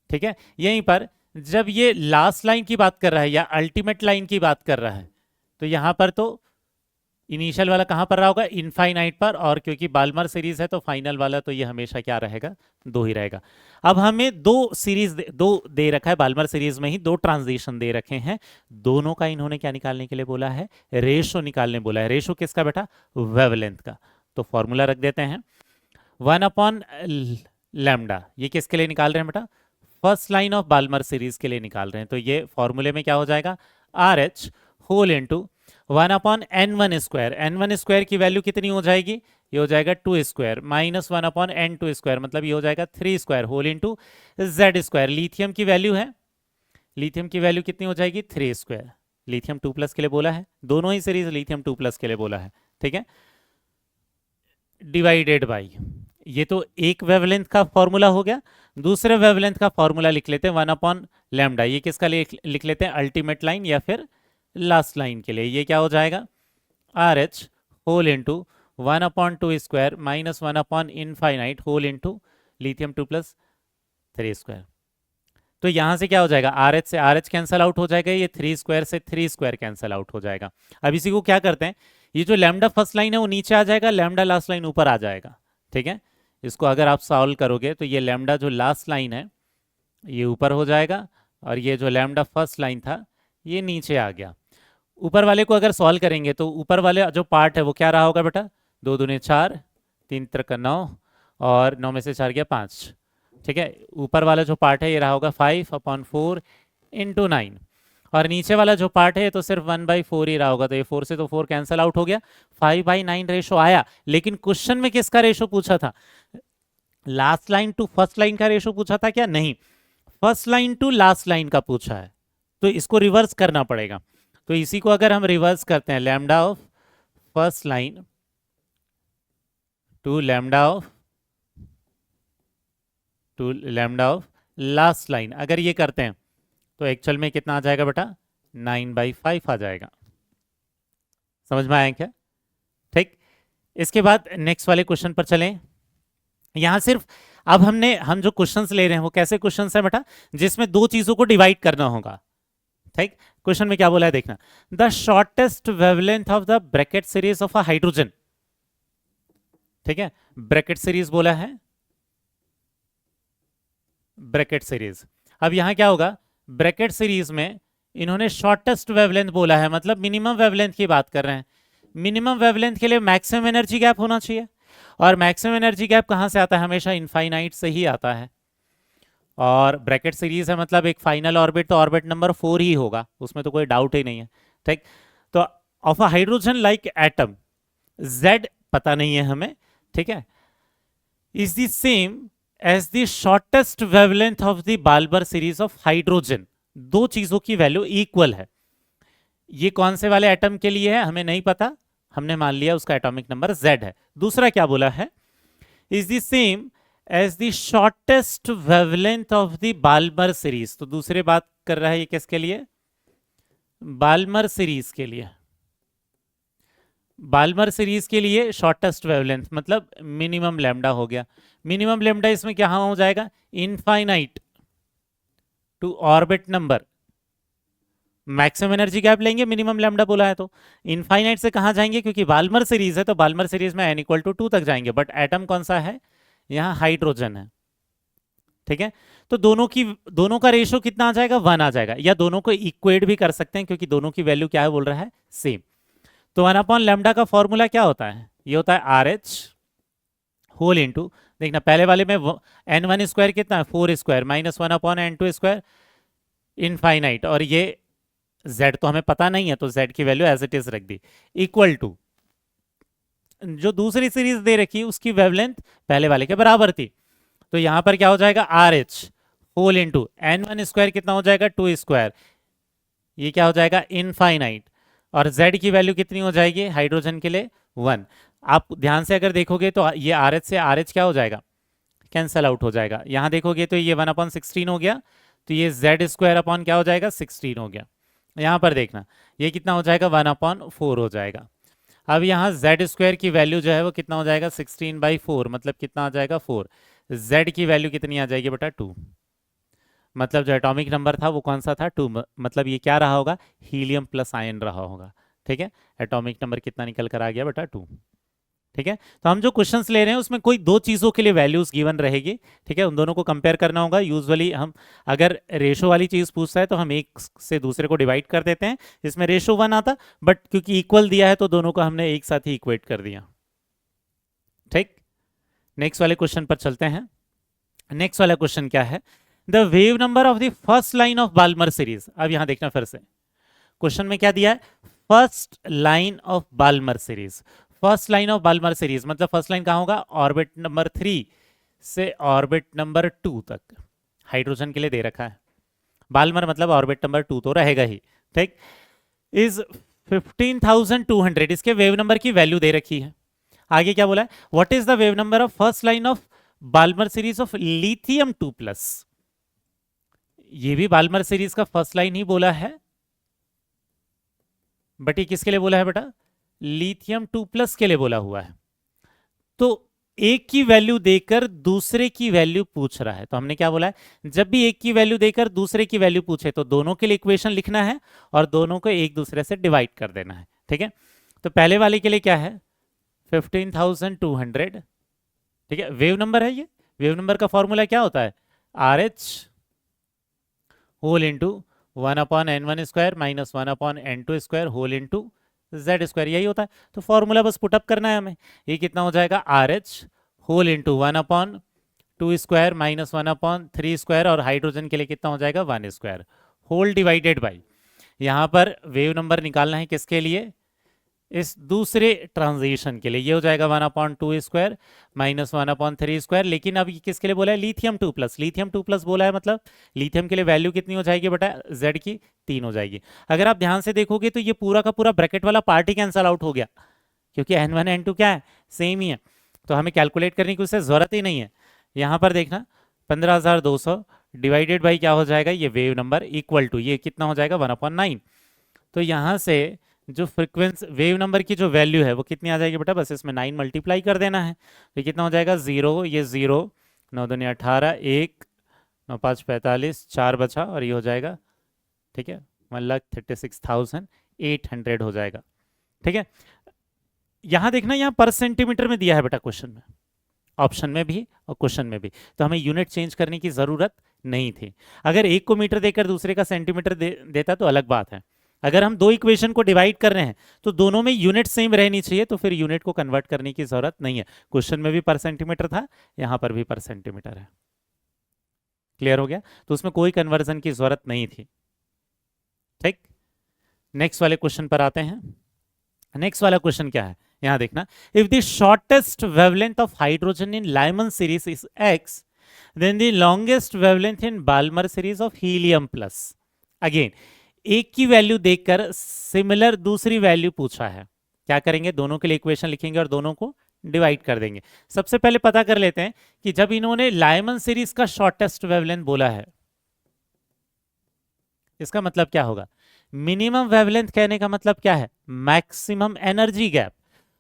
ठीक है। यहीं पर जब ये लास्ट लाइन की बात कर रहा है या अल्टीमेट लाइन की बात कर रहा है, तो यहां पर तो इनिशियल वाला कहां पर रहा होगा, इनफाइनाइट पर, और क्योंकि बाल्मर सीरीज है तो फाइनल वाला तो ये हमेशा क्या रहेगा, 2 ही रहेगा। अब हमें दो सीरीज दो दे रखा है, बाल्मर सीरीज में ही 2 ट्रांजिशन दे रखे हैं, दोनों का इन्होंने क्या निकालने के लिए बोला है, रेशो निकालने बोला है। रेशो किसका बेटा, वेवलेंथ का। तो फॉर्मूला रख देते हैं 1/λ। ये किसके लिए निकाल रहे हैं बेटा, first line of Balmer series के लिए निकाल रहे हैं। तो ये फॉर्मूले में क्या हो जाएगा, RH whole into 1/n1²। n1² की वैल्यू कितनी हो जाएगी, ये हो जाएगा 2² माइनस 1/n2², मतलब ये हो जाएगा 3² होल इंटू Z²। लिथियम की वैल्यू है, लिथियम की वैल्यू कितनी हो जाएगी, 3²। लिथियम 2+ के लिए बोला है, दोनों ही सीरीज लिथियम 2+ के लिए बोला है, ठीक है। डिवाइडेड बाई, ये तो एक वेवलेंथ का फॉर्मूला हो गया। दूसरे वेवलेंथ का फॉर्मूला लिख लेते हैं 1/λ। ये किसका लिख लेते हैं, अल्टीमेट लाइन या फिर लास्ट लाइन के लिए। ये क्या हो जाएगा, RH whole into 1/2² minus 1/∞ whole into lithium 2+ 3²। तो यहां से क्या हो जाएगा, RH से RH कैंसल आउट हो जाएगा, ये 3² से 3² कैंसल आउट हो जाएगा। अब इसी को क्या करते हैं, ये जो लैम्डा फर्स्ट लाइन है वो नीचे आ जाएगा, लैम्डा लास्ट लाइन ऊपर आ जाएगा, ठीक है। इसको अगर आप सॉल्व करोगे तो ये लैम्डा जो लास्ट लाइन है ये ऊपर हो जाएगा, और ये जो लैम्डा फर्स्ट लाइन था ये नीचे आ गया। ऊपर वाले को अगर सॉल्व करेंगे तो ऊपर वाले जो पार्ट है वो क्या रहा होगा बेटा, 2 दूने 4, 3 त्रिक 9, और 9 में से 4 गया 5, ठीक है। ऊपर वाला जो पार्ट है ये रहा होगा 5/4 इंटू 9, और नीचे वाला जो पार्ट है तो सिर्फ 1/4 ही रहा होगा, तो ये 4 से तो 4 कैंसल आउट हो गया, 5/9 रेशो आया। लेकिन क्वेश्चन में किसका रेशो पूछा था, last line to first line का रेशो पूछा था क्या, नहीं, first line to last line का पूछा है, तो इसको रिवर्स करना पड़ेगा। तो इसी को अगर हम रिवर्स करते हैं, lambda of first line to lambda of last line, अगर ये करते हैं तो एक्चुअल में कितना आ जाएगा बेटा, 9/5 आ जाएगा। समझ में आया क्या, ठीक। इसके बाद नेक्स्ट वाले क्वेश्चन पर चलें। यहां सिर्फ अब हम जो क्वेश्चंस ले रहे हैं वो कैसे क्वेश्चंस हैं बेटा, जिसमें 2 चीजों को डिवाइड करना होगा, ठीक। क्वेश्चन में क्या बोला है देखना, the shortest wavelength of the Brackett series of a hydrogen, ठीक है। ब्रैकेट सीरीज बोला है, ब्रैकेट सीरीज। अब यहां क्या होगा, ब्रैकेट सीरीज में इन्होंने शॉर्टेस्ट वेवलेंथ बोला है, मतलब मिनिमम वेवलेंथ की बात कर रहे हैं। मिनिमम वेवलेंथ के लिए मैक्सिमम एनर्जी गैप होना चाहिए, और मैक्सिमम एनर्जी गैप कहां से आता है, हमेशा इनफाइनाइट से ही आता है। और ब्रैकेट सीरीज है मतलब एक फाइनल ऑर्बिट तो ऑर्बिट नंबर 4 ही होगा, उसमें तो कोई डाउट ही नहीं है, ठीक। तो of a hydrogen like atom, Z पता नहीं है हमें, ठीक है, is the same as the shortest wavelength of the Balmer series of hydrogen. 2 चीजों की वैल्यू इक्वल है। ये कौन से वाले एटम के लिए है हमें नहीं पता, हमने मान लिया उसका एटॉमिक नंबर Z है। दूसरा क्या बोला है, is the same as the shortest wavelength of the Balmer series. तो दूसरे बात कर रहा है ये किसके लिए, बाल्मर सीरीज के लिए। बाल्मर सीरीज के लिए शॉर्टेस्ट वेवलेंथ मतलब मिनिमम लैम्डा हो गया। मिनिमम लैम्डा इसमें क्या हो जाएगा, infinite to orbit number, maximum energy gap लेंगे, मिनिमम लैम्डा बोला है तो इनफाइनाइट से कहां जाएंगे, क्योंकि बाल्मर सीरीज है तो बाल्मर सीरीज में n = 2 तक जाएंगे, बट एटम कौन सा है, यहां हाइड्रोजन है, ठीक है, तो दोनों का रेशो कितना आ जाएगा, 1 आ जाएगा, या दोनों को इक्वेट भी कर सकते हैं क्योंकि दोनों की वैल्यू क्या है बोल रहा है, सेम। तो 1 अपॉन लैम्डा का फॉर्मूला क्या होता है, ये होता है आर एच होल इंटू, देखना पहले वाले में एन वन स्क्वायर कितना है 4 square minus 1 upon N two square infinite, और ये z तो हमें पता नहीं है तो z की वैल्यू एज इट इज रख दी, इक्वल टू जो दूसरी सीरीज दे रखी उसकी वेवलेंथ पहले वाले के बराबर थी, तो यहां पर क्या हो जाएगा R H whole into N one square कितना हो जाएगा 2 स्क्वायर, ये क्या हो जाएगा इनफाइनाइट, और z की वैल्यू कितनी हो जाएगी हाइड्रोजन के लिए 1। आप ध्यान से अगर देखोगे तो ये आर एच से आर एच क्या हो जाएगा, कैंसल आउट हो जाएगा, यहां देखोगे तो ये 1 अपॉन 16 हो गया, तो ये z स्क्वायर अपॉन क्या हो जाएगा 16 हो गया, यहां पर देखना ये कितना हो जाएगा 1 अपॉन 4 हो जाएगा। अब यहाँ z स्क्वायर की वैल्यू जो है वो कितना हो जाएगा 16/4, मतलब कितना आ जाएगा 4, z की वैल्यू कितनी आ जाएगी बेटा 2, मतलब जो एटॉमिक नंबर था वो कौन सा था 2, मतलब ये क्या रहा होगा हीलियम प्लस आयन रहा होगा। ठीक है, एटॉमिक नंबर कितना निकल कर आ गया बेटा 2। ठीक है, तो हम जो क्वेश्चंस ले रहे हैं उसमें कोई दो चीजों के लिए वैल्यूज गिवन रहेगी, ठीक है, उन दोनों को कंपेयर करना होगा। यूजुअली हम अगर रेशो वाली चीज पूछता है तो हम एक से दूसरे को डिवाइड कर देते हैं, इसमें रेशो 1 आता, बट क्योंकि इक्वल दिया है तो दोनों को हमने एक साथ ही इक्वेट कर दिया। ठीक, नेक्स्ट वाले क्वेश्चन पर चलते हैं। नेक्स्ट वाला क्वेश्चन क्या है, the wave number of the first line of Balmer series. अब यहां देखना फिर से क्वेश्चन में क्या दिया है, first line of Balmer series. First line of Balmer series मतलब फर्स्ट लाइन कहां होगा, ऑर्बिट नंबर 3 से ऑर्बिट नंबर 2 तक हाइड्रोजन के लिए दे रखा है। बाल्मर मतलब ऑर्बिट नंबर 2 तो रहेगा ही। ठीक, इज 15,200, इसके वेव नंबर की वैल्यू दे रखी है। आगे क्या बोला है, what is the wave number of first line of Balmer series of lithium 2+। ये भी बाल्मर सीरीज का फर्स्ट लाइन ही बोला है, बट ये किसके लिए बोला है बेटा, लिथियम 2+ के लिए बोला हुआ है। तो एक की वैल्यू देकर दूसरे की वैल्यू पूछ रहा है, तो हमने क्या बोला है, जब भी एक की वैल्यू देकर दूसरे की वैल्यू पूछे तो दोनों के लिए इक्वेशन लिखना है और दोनों को एक दूसरे से डिवाइड कर देना है। ठीक है, तो पहले वाले के लिए क्या है 15,200। ठीक है, वेव नंबर है, ये वेव नंबर का फॉर्मूला क्या होता है, R H whole into 1 upon n1 square minus 1 upon n2 square whole into z square, यही होता है। तो फॉर्मूला बस पुटअप करना है हमें, ये कितना हो जाएगा R H whole into 1 upon 2 square minus 1 upon 3 square, और हाइड्रोजन के लिए कितना हो जाएगा 1 स्क्वायर होल डिवाइडेड बाई, यहाँ पर वेव नंबर निकालना है किसके लिए, इस दूसरे ट्रांजिशन के लिए, ये हो जाएगा 1 upon 2 square minus 1 upon 3 square. लेकिन अब ये किसके लिए बोला है, लिथियम 2+, लिथियम 2+ बोला है, मतलब लिथियम के लिए वैल्यू कितनी हो जाएगी बेटा, z की 3 हो जाएगी। अगर आप ध्यान से देखोगे तो ये पूरा का पूरा ब्रैकेट वाला पार्ट ही कैंसल आउट हो गया, क्योंकि n1 n2 क्या है सेम ही है, तो हमें कैलकुलेट करने की उससे जरूरत ही नहीं है। यहाँ पर देखना 15,200 डिवाइडेड बाई क्या हो जाएगा, ये वेव नंबर इक्वल टू ये कितना हो जाएगा 1/9। तो यहाँ से जो फ्रीक्वेंसी वेव नंबर की जो वैल्यू है वो कितनी आ जाएगी बेटा, बस इसमें 9 मल्टीप्लाई कर देना है, तो कितना हो जाएगा 0, ये 0, 9 दूनी 18, 1, 9 5 45, 4 बचा, और ये हो जाएगा, ठीक है 1,36,800 हो जाएगा। ठीक है, यहाँ देखना, यहाँ पर सेंटीमीटर में दिया है बेटा क्वेश्चन में, ऑप्शन में भी और क्वेश्चन में भी, तो हमें यूनिट चेंज करने की जरूरत नहीं थी। अगर एक को मीटर देकर दूसरे का सेंटीमीटर देता तो अलग बात है। अगर हम दो इक्वेशन को डिवाइड कर रहे हैं तो दोनों में यूनिट सेम रहनी चाहिए, तो फिर यूनिट को कन्वर्ट करने की जरूरत नहीं है। क्वेश्चन में भी पर सेंटीमीटर था, यहां पर भी पर सेंटीमीटर है। क्लियर हो गया, तो उसमें कोई कन्वर्जन की जरूरत नहीं थी। ठीक, नेक्स्ट वाले क्वेश्चन पर आते हैं। नेक्स्ट वाला क्वेश्चन क्या है, यहां देखना, if the shortest wavelength of hydrogen in Lyman series is x, then the longest wavelength in Balmer series of helium plus। Again एक की वैल्यू देखकर सिमिलर दूसरी वैल्यू पूछा है, क्या करेंगे, दोनों के लिए इक्वेशन लिखेंगे और दोनों को डिवाइड कर देंगे। सबसे पहले पता कर लेते हैं कि जब इन्होंने लाइमन सीरीज का शॉर्टेस्ट वेवलेंथ बोला है, इसका मतलब क्या होगा, मिनिमम वेवलेंथ कहने का मतलब क्या है, मैक्सिमम एनर्जी गैप,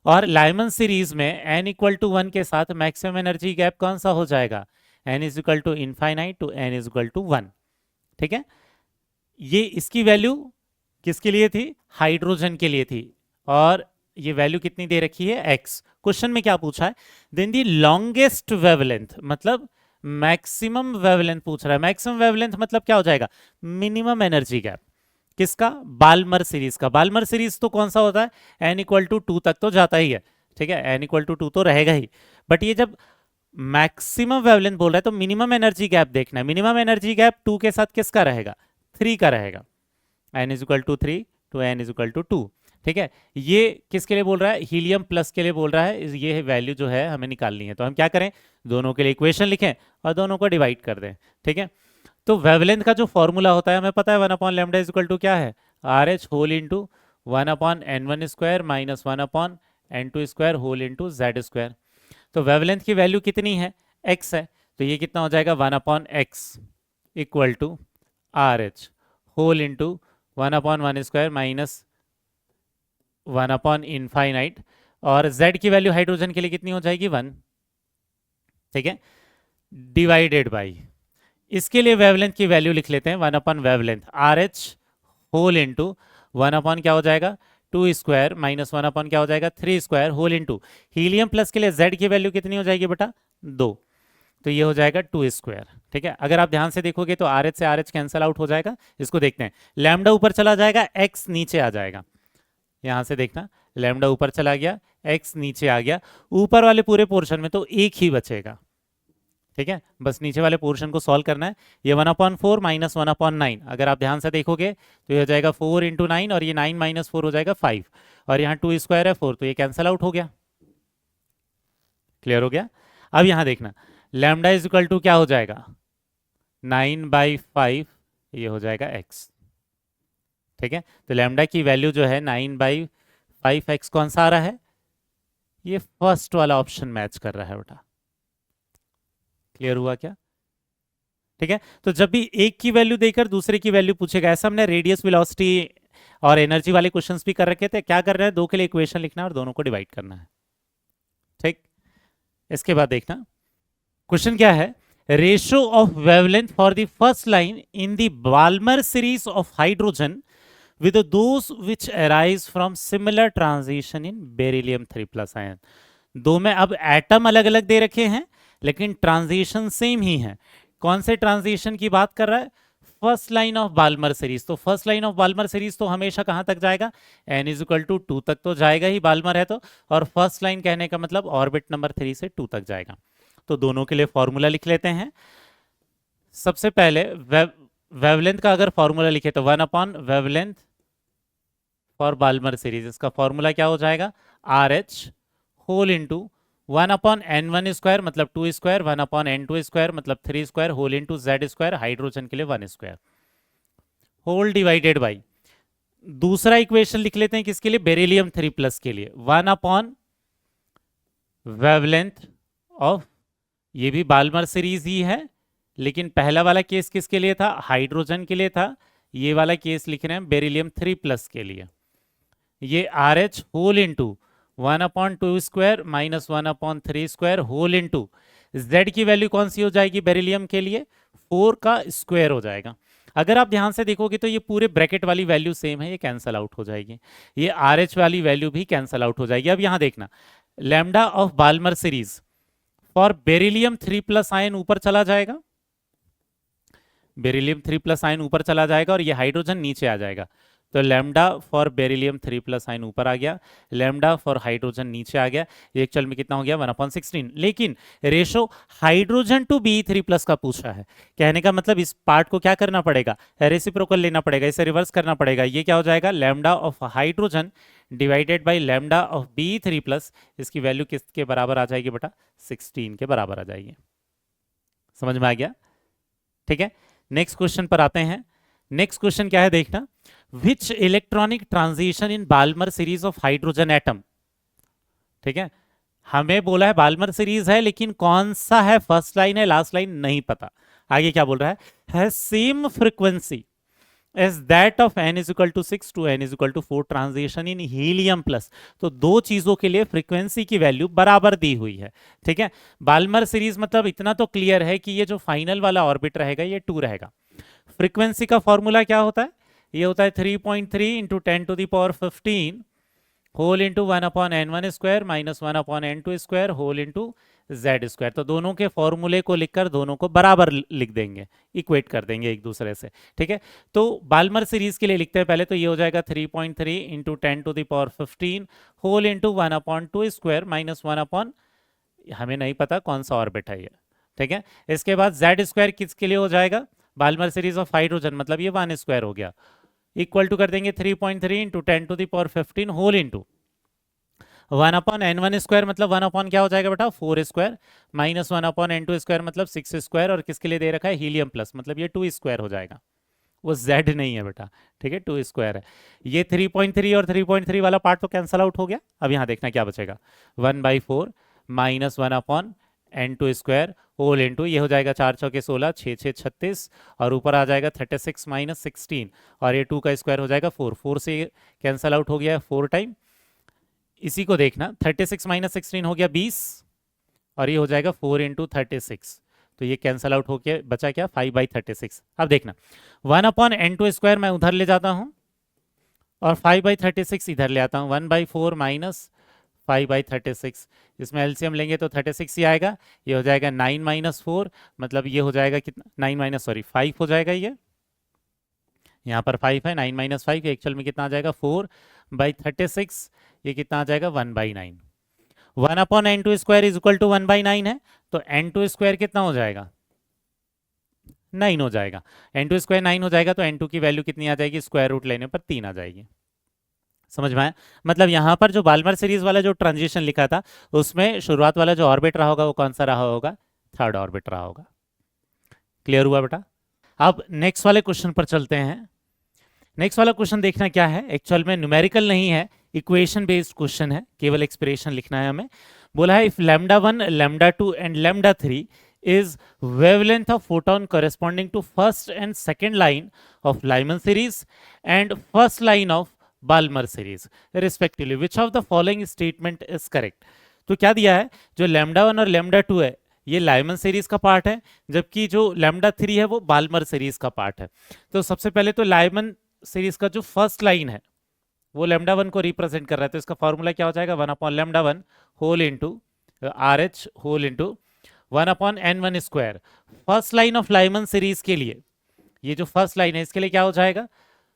और लाइमन सीरीज में n इक्वल टू 1 के साथ मैक्सिमम एनर्जी गैप कौन सा हो जाएगा, n is equal to infinite to n is equal to 1। ठीक है, ये इसकी वैल्यू किसके लिए थी, हाइड्रोजन के लिए थी, और ये वैल्यू कितनी दे रखी है x। क्वेश्चन में क्या पूछा है, देन दी लॉन्गेस्ट वेवलेंथ, मतलब मैक्सिमम वेवलेंथ पूछ रहा है। मैक्सिमम वेवलेंथ मतलब क्या हो जाएगा, मिनिमम एनर्जी गैप। किसका, बाल्मर सीरीज का। बाल्मर सीरीज तो कौन सा होता है, एन इक्वल टू टू तक तो जाता ही है, ठीक है, एन इक्वल टू टू तो रहेगा ही। बट ये जब मैक्सिमम वेवलेंथ बोल रहा है तो मिनिमम एनर्जी गैप देखना है। मिनिमम एनर्जी गैप टू के साथ किसका रहेगा, थ्री का रहेगा। N is equal to three to N is equal to two, ठीक है। ये किसके लिए बोल रहा है, हीलियम प्लस के लिए बोल रहा है। ये वैल्यू जो है हमें निकालनी है, तो हम क्या करें, दोनों के लिए इक्वेशन लिखें और दोनों को डिवाइड कर दें, ठीक है। तो वेवलेंथ का जो फॉर्मूला होता है हमें पता है, one upon lambda is equal to क्या है, R H whole into one upon N one square minus one upon N two square whole into Z square. तो वेवलेंथ की वैल्यू कितनी है, एक्स है, तो ये कितना हो जाएगा, one upon X equal to R H whole into one upon one square minus one upon infinite, और z की वैल्यू हाइड्रोजन के लिए कितनी हो जाएगी, वन, ठीक है, डिवाइडेड बाई, इसके लिए वेवलेंथ की वैल्यू लिख लेते हैं, one upon wavelength R H whole into one upon क्या हो जाएगा, two square minus one upon क्या हो जाएगा, three square whole into helium plus के लिए z की वैल्यू कितनी हो जाएगी बेटा, दो, तो ये हो जाएगा टू स्क्वायर, ठीक है। अगर आप ध्यान से देखोगे तो आर एच से आर एच कैंसल आउट हो जाएगा। इसको देखते हैं, लैम्डा ऊपर चला जाएगा, एक्स नीचे आ जाएगा, यहां से देखना, लैम्डा ऊपर चला गया, एक्स नीचे आ गया, ऊपर वाले पूरे पोर्शन में तो एक ही बचेगा, ठीक है। बस नीचे वाले पोर्शन को सॉल्व करना है। ये one upon four minus one upon nine, अगर आप ध्यान से देखोगे तो ये हो जाएगा फोर इंटू नाइन, और ये नाइन माइनस फोर हो जाएगा फाइव, और यहाँ टू स्क्वायर है फोर, तो ये कैंसल आउट हो गया, क्लियर हो गया। अब यहां देखना, लैम्डा इज इक्वल टू क्या हो जाएगा, नाइन बाई फाइव, ये हो जाएगा एक्स, ठीक है। तो लैम्डा की वैल्यू जो है नाइन बाई फाइव एक्स, कौन सा आ रहा है, ये फर्स्ट वाला ऑप्शन मैच कर रहा है बेटा, क्लियर हुआ क्या, ठीक है। तो जब भी एक की वैल्यू देकर दूसरे की वैल्यू पूछेगा, ऐसा हमने रेडियस, वेलोसिटी और एनर्जी वाले क्वेश्चंस भी कर रखे थे, क्या कर रहे हैं, दो के लिए इक्वेशन लिखना है और दोनों को डिवाइड करना है, ठीक। इसके बाद देखना क्वेश्चन क्या है, ratio of wavelength for the first line in the Balmer series of hydrogen with those which arise from similar transition in beryllium 3+ ion। दो में अब एटम अलग अलग दे रखे हैं लेकिन ट्रांजिशन सेम ही है। कौन से ट्रांजिशन की बात कर रहा है, first line of Balmer series. तो first line of Balmer series तो हमेशा कहां तक जाएगा, n is equal to two तक तो जाएगा ही, बाल्मर है तो, और फर्स्ट लाइन कहने का मतलब ऑर्बिट नंबर 3 से 2 तक जाएगा। तो दोनों के लिए फॉर्मूला लिख लेते हैं। सबसे पहले वेवलेंथ का अगर फॉर्मूला लिखे तो one upon wavelength for Balmer series, इसका फॉर्मूला क्या हो जाएगा, R H whole into one upon N one square मतलब two square, one upon N two square मतलब three square, whole into Z square, hydrogen के लिए one square, whole divided by, दूसरा इक्वेशन लिख लेते हैं किसके लिए, बेरिलियम 3+ के लिए, वन अपॉन वेवलेंथ ऑफ, ये भी बाल्मर सीरीज ही है लेकिन पहला वाला केस किसके लिए था, हाइड्रोजन के लिए था, ये वाला केस लिख रहे हैं बेरिलियम 3+ के लिए। ये R H whole into one upon two square minus one upon three square whole into Z की वैल्यू कौन सी हो जाएगी बेरिलियम के लिए, 4 का स्क्वायर हो जाएगा। अगर आप ध्यान से देखोगे तो ये पूरे ब्रैकेट वाली वैल्यू सेम है, ये कैंसल आउट हो जाएगी, ये आर एच वाली वैल्यू भी कैंसल आउट हो जाएगी। अब यहां देखना, lambda of Balmer series for beryllium 3+ ion ऊपर चला जाएगा, बेरिलियम 3+ आयन ऊपर चला जाएगा और ये हाइड्रोजन नीचे आ जाएगा। तो लैम्डा फॉर बेरिलियम 3+ आयन ऊपर आ गया, लैम्डा फॉर हाइड्रोजन नीचे आ गया, ये एक्चुअल में कितना हो गया 1/16। लेकिन रेशो हाइड्रोजन टू Be3+ का पूछा है, कहने का मतलब इस पार्ट को क्या करना पड़ेगा, रेसिप्रोकल लेना पड़ेगा, इसे रिवर्स करना पड़ेगा। ये क्या हो जाएगा, lambda of hydrogen divided by lambda of Be3+, इसकी वैल्यू किसके बराबर आ जाएगी बेटा, 16 के बराबर आ जाएगी। समझ में आ गया, ठीक है। नेक्स्ट क्वेश्चन पर आते हैं। नेक्स्ट क्वेश्चन क्या है देखना, which electronic transition in Balmer series of hydrogen atom, ठीक है, हमें बोला है बाल्मर सीरीज है लेकिन कौन सा है, फर्स्ट लाइन है लास्ट लाइन नहीं पता। आगे क्या बोल रहा है same frequency as that of n is equal to 6 to n is equal to 4 transition in helium plus. तो दो चीजों के लिए फ्रीक्वेंसी की वैल्यू बराबर दी हुई है, ठीक है। बाल्मर सीरीज मतलब इतना तो क्लियर है कि ये जो फाइनल वाला ऑर्बिट रहेगा ये 2 रहेगा। फ्रीक्वेंसी का फॉर्मूला क्या होता है, ये होता है 3.3 into 10 to the power 15 whole into 1/n1² minus 1/n2² whole into z²। तो दोनों के फॉर्मूले को लिखकर दोनों को बराबर लिख देंगे, इक्वेट कर देंगे एक दूसरे से। ठीक है, तो बाल्मर सीरीज के लिए लिखते हैं पहले, तो ये हो जाएगा 3.3 इंटू 10⁻15 होल इंटू 1/2² माइनस 1 हमें नहीं पता कौन सा ऑर्बिट है ये। ठीक है, इसके बाद z² किसके लिए हो जाएगा, बाल्मर सीरीज ऑफ हाइड्रोजन, मतलब ये 1² हो गया, इक्वल टू कर देंगे 3.3 इंटू 10⁻15 होल इंटू 1/n1² मतलब 1 क्या हो जाएगा बेटा 4² माइनस 1/n2² मतलब 6² और किसके लिए दे रखा है हीलियम प्लस, मतलब ये 2² हो जाएगा, वो z नहीं है बेटा। ठीक है, 2² है। ये 3.3 और 3.3 वाला पार्ट तो कैंसल आउट हो गया। अब यहाँ देखना क्या बचेगा, 1/4 माइनस 1/n2² होल इंटू ये हो जाएगा 4 चौके 16 6 6 36 और ऊपर आ जाएगा 36 माइनस 16 और ये 2 का स्क्वायर हो जाएगा 4, 4 से कैंसल आउट हो गया है 4 टाइम। इसी को देखना 36 माइनस 16 हो गया 20 और ये हो जाएगा 4 इंटू 36, तो ये कैंसल आउट होके बचा क्या 5/36। अब देखना 1/n2² मैं उधर ले जाता हूँ और 5/36 इधर ले आता हूँ, 1/4 माइनस 5/36, इसमें एलसीएम लेंगे तो 36 ही आएगा, ये हो जाएगा 9 माइनस 4 मतलब ये हो जाएगा कितना 9 माइनस सॉरी 5 हो जाएगा, ये यहाँ पर 5 है, 9 माइनस 5 एक्चुअल में कितना आ जाएगा 4/36, ये कितना आ जाएगा 1/9। 1/n2² इज इक्वल टू 1/9 है, तो n2² कितना हो जाएगा 9 हो जाएगा, n2² 9 हो जाएगा, तो n2 की वैल्यू कितनी आ जाएगी, स्क्वायर रूट लेने पर 3 आ जाएगी। समझ में आया, मतलब यहाँ पर जो बाल्मर सीरीज वाला जो ट्रांजिशन लिखा था उसमें शुरुआत वाला जो ऑर्बिट रहा होगा वो कौन सा रहा होगा, थर्ड ऑर्बिट रहा होगा। क्लियर हुआ बेटा। अब नेक्स्ट वाले क्वेश्चन पर चलते हैं। नेक्स्ट वाला क्वेश्चन देखना क्या है, एक्चुअल में न्यूमेरिकल नहीं है, इक्वेशन बेस्ड क्वेश्चन है, केवल एक्सप्रेशन लिखना है हमें। बोला है if λ1 λ2 and λ3 is wavelength of photon corresponding to first and second line of Lyman series and first line of Balmer series respectively, which of the following statement is correct। तो क्या दिया है, जो λ1 और λ2 है ये लाइमन सीरीज का पार्ट है, जबकि जो λ3 है वो बाल्मर सीरीज का पार्ट है। तो सबसे पहले तो लाइमन सीरीज का जो फर्स्ट लाइन है वो λ1 को रिप्रेजेंट कर रहा है, तो इसका फॉर्मूला क्या हो जाएगा 1/λ1 whole into RH whole into 1/n1²। First line of Lyman series के लिए ये जो फर्स्ट लाइन है इसके लिए क्या हो जाएगा,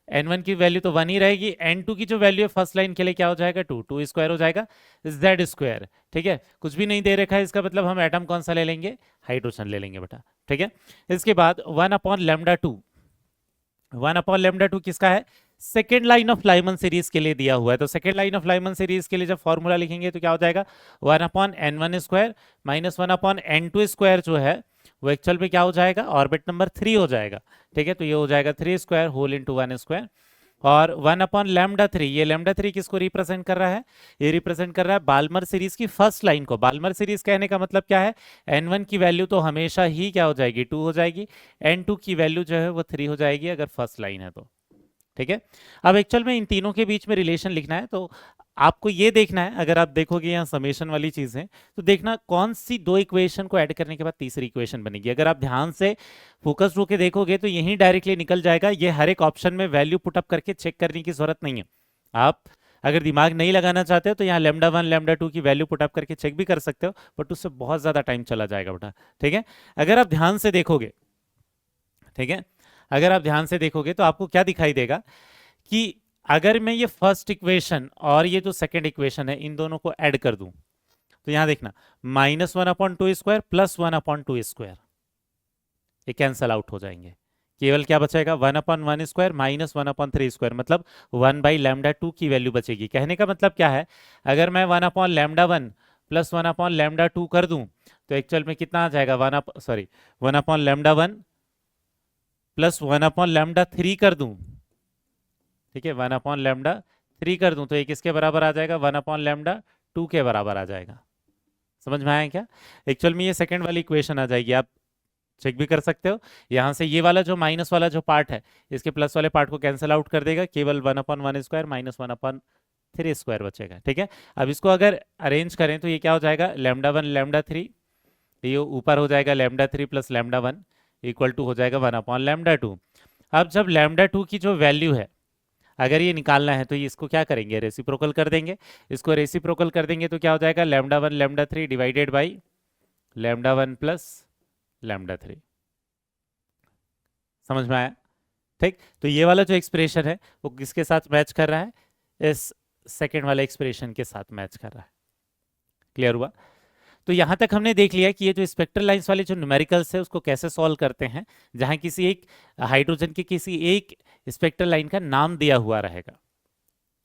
n1 की वैल्यू तो 1 ही रहेगी, n2 की जो वैल्यू है फर्स्ट लाइन के लिए क्या हो जाएगा 2² हो जाएगा z²। ठीक है, कुछ भी नहीं दे रखा है, इसका मतलब हम एटम कौन सा ले लेंगे, हाइड्रोजन ले लेंगे बेटा। ठीक है, इसके बाद 1/λ2, 1/λ2 किसका है, second line of Lyman series के लिए दिया हुआ है, तो second line of Lyman series के लिए जब फॉर्मूला लिखेंगे तो क्या हो जाएगा 1/n1² माइनस 1/n2² जो है वो एक्चुअल में क्या हो जाएगा ऑर्बिट नंबर 3 हो जाएगा। ठीक है, तो ये हो जाएगा 3² होल इंटू 1²। और 1/λ3, ये λ3 किसको रिप्रेजेंट कर रहा है, ये रिप्रेजेंट कर रहा है बाल्मर सीरीज की फर्स्ट लाइन को। बाल्मर सीरीज कहने का मतलब क्या है, n1 की वैल्यू तो हमेशा ही क्या हो जाएगी 2 हो जाएगी, n2 की वैल्यू जो है वो 3 हो जाएगी अगर फर्स्ट लाइन है तो। ठीक है, अब एक्चुअल में इन तीनों के बीच में रिलेशन लिखना है, तो आपको ये देखना है, अगर आप देखोगे यहाँ समेशन वाली चीज है तो देखना कौन सी दो इक्वेशन को ऐड करने के बाद तीसरी इक्वेशन बनेगी। अगर आप ध्यान से फोकस होकर देखोगे तो यही डायरेक्टली निकल जाएगा, ये हर एक ऑप्शन में वैल्यू पुटअप करके चेक करने की जरूरत नहीं है। आप अगर दिमाग नहीं लगाना चाहते हो तो यहाँ λ1 λ2 की वैल्यू पुटअप करके चेक भी कर सकते हो, बट उससे बहुत ज्यादा टाइम चला जाएगा बेटा। ठीक है, अगर आप ध्यान से देखोगे, ठीक है, अगर आप ध्यान से देखोगे तो आपको क्या दिखाई देगा कि अगर मैं ये फर्स्ट इक्वेशन और ये जो सेकंड इक्वेशन है इन दोनों को ऐड कर दूं तो यहां देखना -1/2² प्लस 1/2² ये कैंसल आउट हो जाएंगे, केवल क्या बचेगा 1/1² माइनस 1/3², मतलब 1/λ2 की वैल्यू बचेगी। कहने का मतलब क्या है, अगर मैं 1/λ1 प्लस 1/λ2 कर दूं तो एक्चुअल में कितना आ जाएगा 1/λ1 प्लस 1/λ3 कर दूं। ठीक है, 1/λ3 कर दूं तो ये किसके बराबर आ जाएगा 1/λ2 के बराबर आ जाएगा। समझ में आया क्या, एक्चुअल में ये सेकंड वाली इक्वेशन आ जाएगी, आप चेक भी कर सकते हो। यहां से ये वाला जो माइनस वाला जो पार्ट है इसके प्लस वाले पार्ट को कैंसिल आउट कर देगा, केवल 1/1² माइनस 1/3² बचेगा। ठीक है, अब इसको अगर अरेंज करें तो ये क्या हो जाएगा λ1 λ3, ये ऊपर हो जाएगा λ3 प्लस λ1 इक्वल टू हो जाएगा 1/λ2। अब जब λ2 की जो वैल्यू है अगर ये निकालना है तो ये इसको क्या करेंगे, रेसिप्रोकल कर देंगे। इसको रेसिप्रोकल कर देंगे तो क्या हो जाएगा, lambda one lambda three divided by lambda one plus lambda three. समझ में आया? ठीक, तो ये वाला जो एक्सप्रेशन है वो किसके साथ मैच कर रहा है, इस सेकेंड वाले एक्सप्रेशन के साथ मैच कर रहा है। क्लियर हुआ? तो यहां तक हमने देख लिया कि ये जो स्पेक्ट्रल लाइंस वाले जो न्यूमेरिकल्स है उसको कैसे सॉल्व करते हैं, जहां किसी एक हाइड्रोजन के किसी एक स्पेक्ट्रल लाइन का नाम दिया हुआ रहेगा।